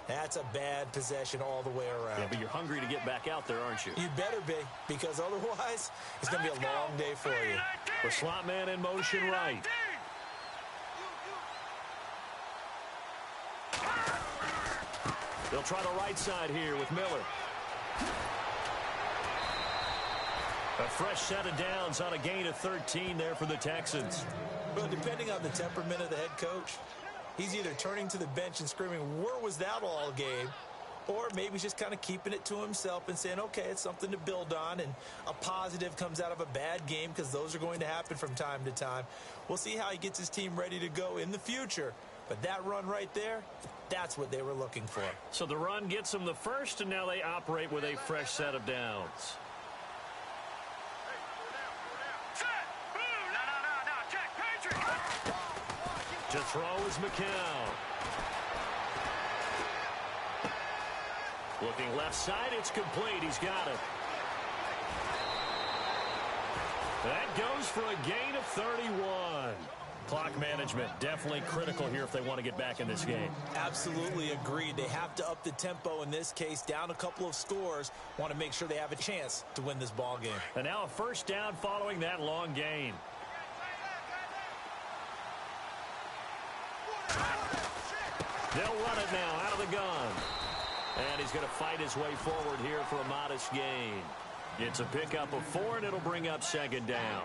that's a bad possession all the way around. Yeah, but you're hungry to get back out there, aren't you? You better be, because otherwise it's going to be a long day for you. The slot man in motion right. They'll try the right side here with Miller. A fresh set of downs on a gain of 13 there for the Texans. Well, depending on the temperament of the head coach, he's either turning to the bench and screaming, where was that all game? Or maybe he's just kind of keeping it to himself and saying, okay, it's something to build on, and a positive comes out of a bad game, because those are going to happen from time to time. We'll see how he gets his team ready to go in the future. But that run right there, that's what they were looking for. So the run gets them the first, and now they operate with a fresh set of downs. To throw is McCown. Looking left side, it's complete. He's got it. That goes for a gain of 31. Clock management definitely critical here if they want to get back in this game. Absolutely agreed. They have to up the tempo in this case, down a couple of scores. Want to make sure they have a chance to win this ball game. And now a first down following that long gain. They'll run it now out of the gun. And he's going to fight his way forward here for a modest gain. It's a pickup of 4, and it'll bring up second down.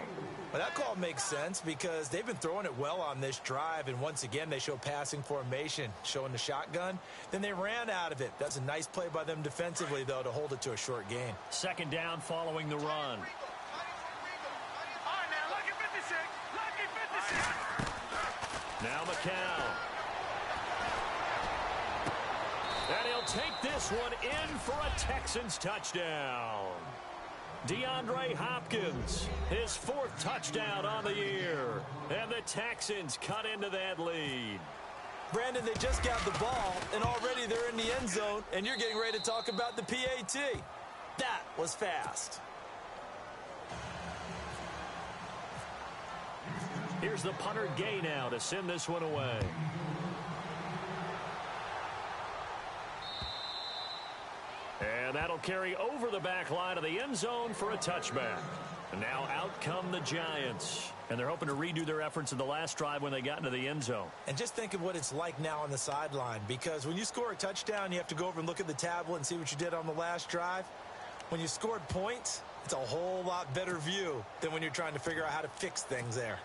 Well, that call makes sense because they've been throwing it well on this drive, and once again they show passing formation, showing the shotgun. Then they ran out of it. That's a nice play by them defensively, though, to hold it to a short gain. Second down following the run. Now McCown. And he'll take this one in for a Texans touchdown. DeAndre Hopkins, his 4th touchdown on the year. And the Texans cut into that lead. Brandon, they just got the ball, and already they're in the end zone, and you're getting ready to talk about the PAT. That was fast. Here's the punter Gay now to send this one away. And that'll carry over the back line of the end zone for a touchback. And now out come the Giants. And they're hoping to redo their efforts in the last drive when they got into the end zone. And just think of what it's like now on the sideline, because when you score a touchdown, you have to go over and look at the tablet and see what you did on the last drive. When you scored points, it's a whole lot better view than when you're trying to figure out how to fix things there.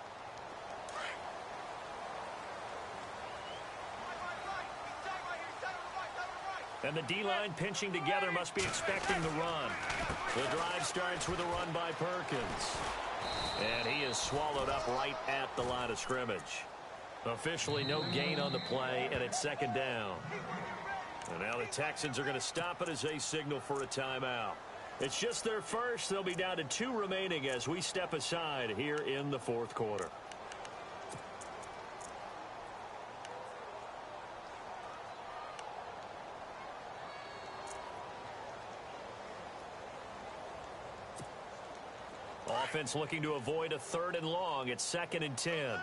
And the D-line pinching together must be expecting the run. The drive starts with a run by Perkins. And he is swallowed up right at the line of scrimmage. Officially no gain on the play, and it's second down. And now the Texans are going to stop it as they signal for a timeout. It's just their first. They'll be down to 2 remaining as we step aside here in the fourth quarter. Offense looking to avoid a 3rd and long. It's 2nd and 10.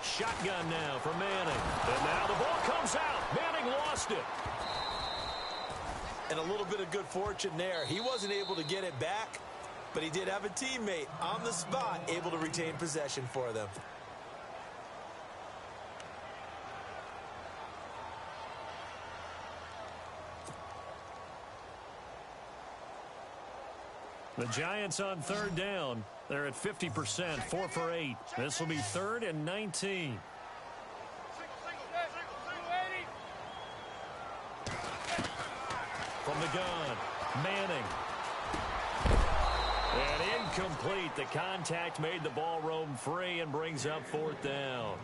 Shotgun now for Manning. And now the ball comes out. Manning lost it. And a little bit of good fortune there. He wasn't able to get it back, but he did have a teammate on the spot able to retain possession for them. The Giants on 3rd down. They're at 50%, 4 for 8. This will be 3rd and 19. From the gun, Manning. And incomplete. The contact made the ball roam free and brings up 4th down.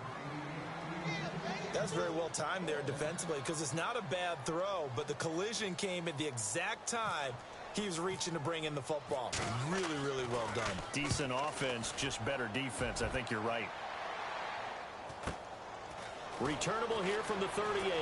That's very well timed there defensively because it's not a bad throw, but the collision came at the exact time he was reaching to bring in the football. Really, really well done. Decent offense, just better defense. I think you're right. Returnable here from the 38.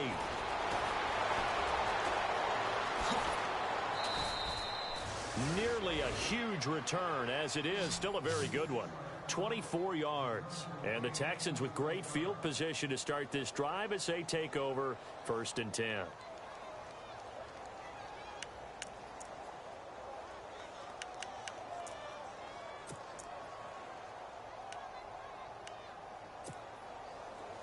Nearly a huge return, as it is still a very good one. 24 yards. And the Texans with great field position to start this drive as they take over 1st and 10.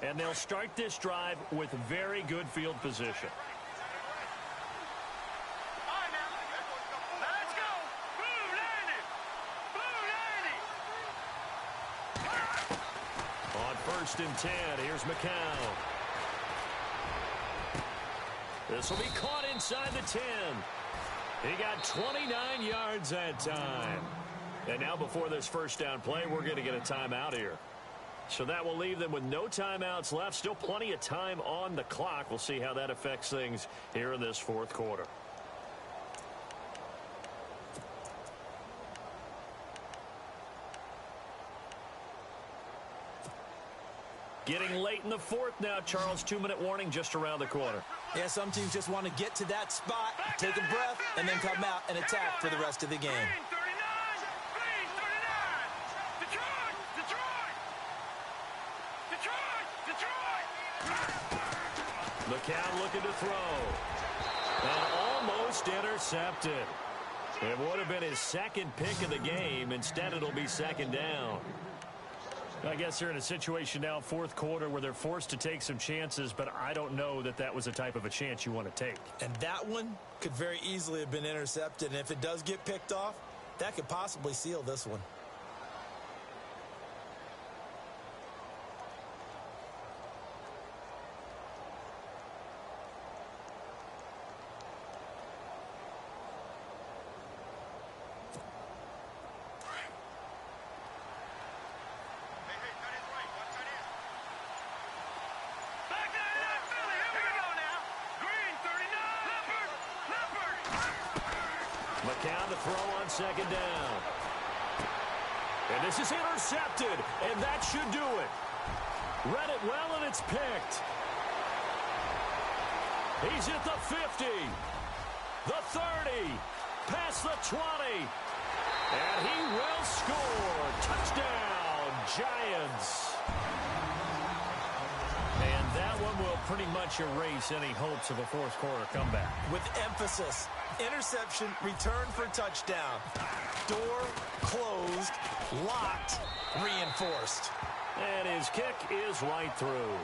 And they'll start this drive with very good field position. Let's go! Blue landing! Blue landing! On 1st and 10, here's McCown. This will be caught inside the 10. He got 29 yards that time. And now before this 1st down play, we're going to get a timeout here. So that will leave them with no timeouts left. Still plenty of time on the clock. We'll see how that affects things here in this 4th quarter. Getting late in the 4th now, Charles. 2-minute warning just around the corner. Yeah, some teams just want to get to that spot, take a breath, and then come out and attack for the rest of the game. McCown looking to throw. And almost intercepted. It would have been his 2nd pick of the game. Instead, it'll be 2nd down. I guess they're in a situation now, 4th quarter, where they're forced to take some chances, but I don't know that that was the type of a chance you want to take. And that one could very easily have been intercepted. And if it does get picked off, that could possibly seal this one. McCown to throw on 2nd down. And this is intercepted, and that should do it. Read it well, and it's picked. He's at the 50, the 30, past the 20, and he will score. Touchdown, Giants. And that one will pretty much erase any hopes of a 4th quarter comeback. With emphasis, interception, return for touchdown. Door closed, locked, reinforced. And his kick is right through.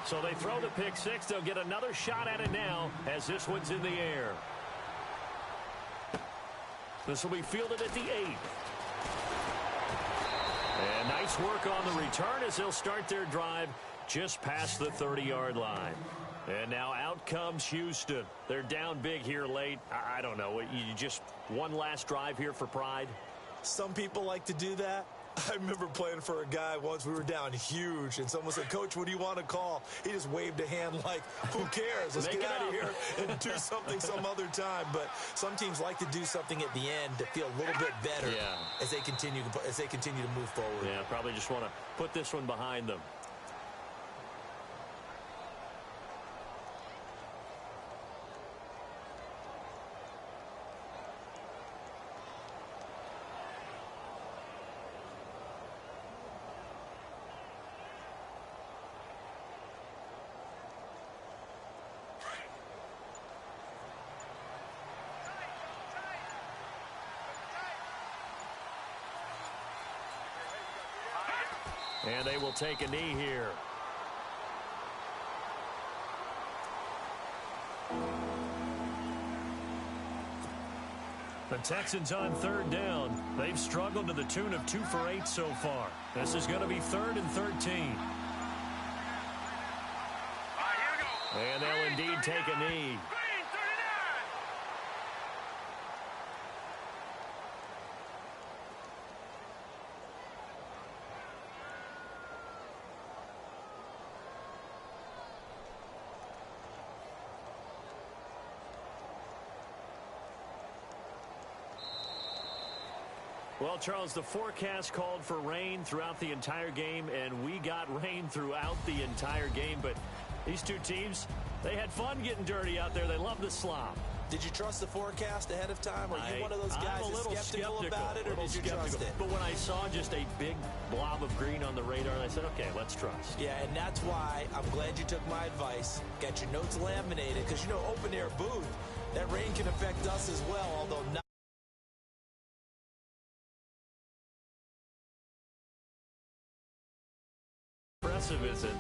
So they throw the pick 6. They'll get another shot at it now as this one's in the air. This will be fielded at the 8. And nice work on the return as they'll start their drive just past the 30-yard line. And now out comes Houston. They're down big here late. I don't know. You just one last drive here for pride? Some people like to do that. I remember playing for a guy once. We were down huge, and someone said, "Coach, what do you want to call?" He just waved a hand like, who cares? Let's get out of here and do something some other time. But some teams like to do something at the end to feel a little bit better as they continue to move forward. Yeah, probably just want to put this one behind them. And they will take a knee here. The Texans on third down. They've struggled to the tune of 2 for 8 so far. This is going to be 3rd and 13. And they'll indeed take a knee. Well, Charles, the forecast called for rain throughout the entire game, and we got rain throughout the entire game. But these two teams, they had fun getting dirty out there. They love the slop. Did you trust the forecast ahead of time? Are you one of those guys I'm a little skeptical about it, or did you trust it? But when I saw just a big blob of green on the radar, I said, okay, let's trust. Yeah, and that's why I'm glad you took my advice. Got your notes laminated, because, you know, open-air booth, that rain can affect us as well, although not. Impressive, is it?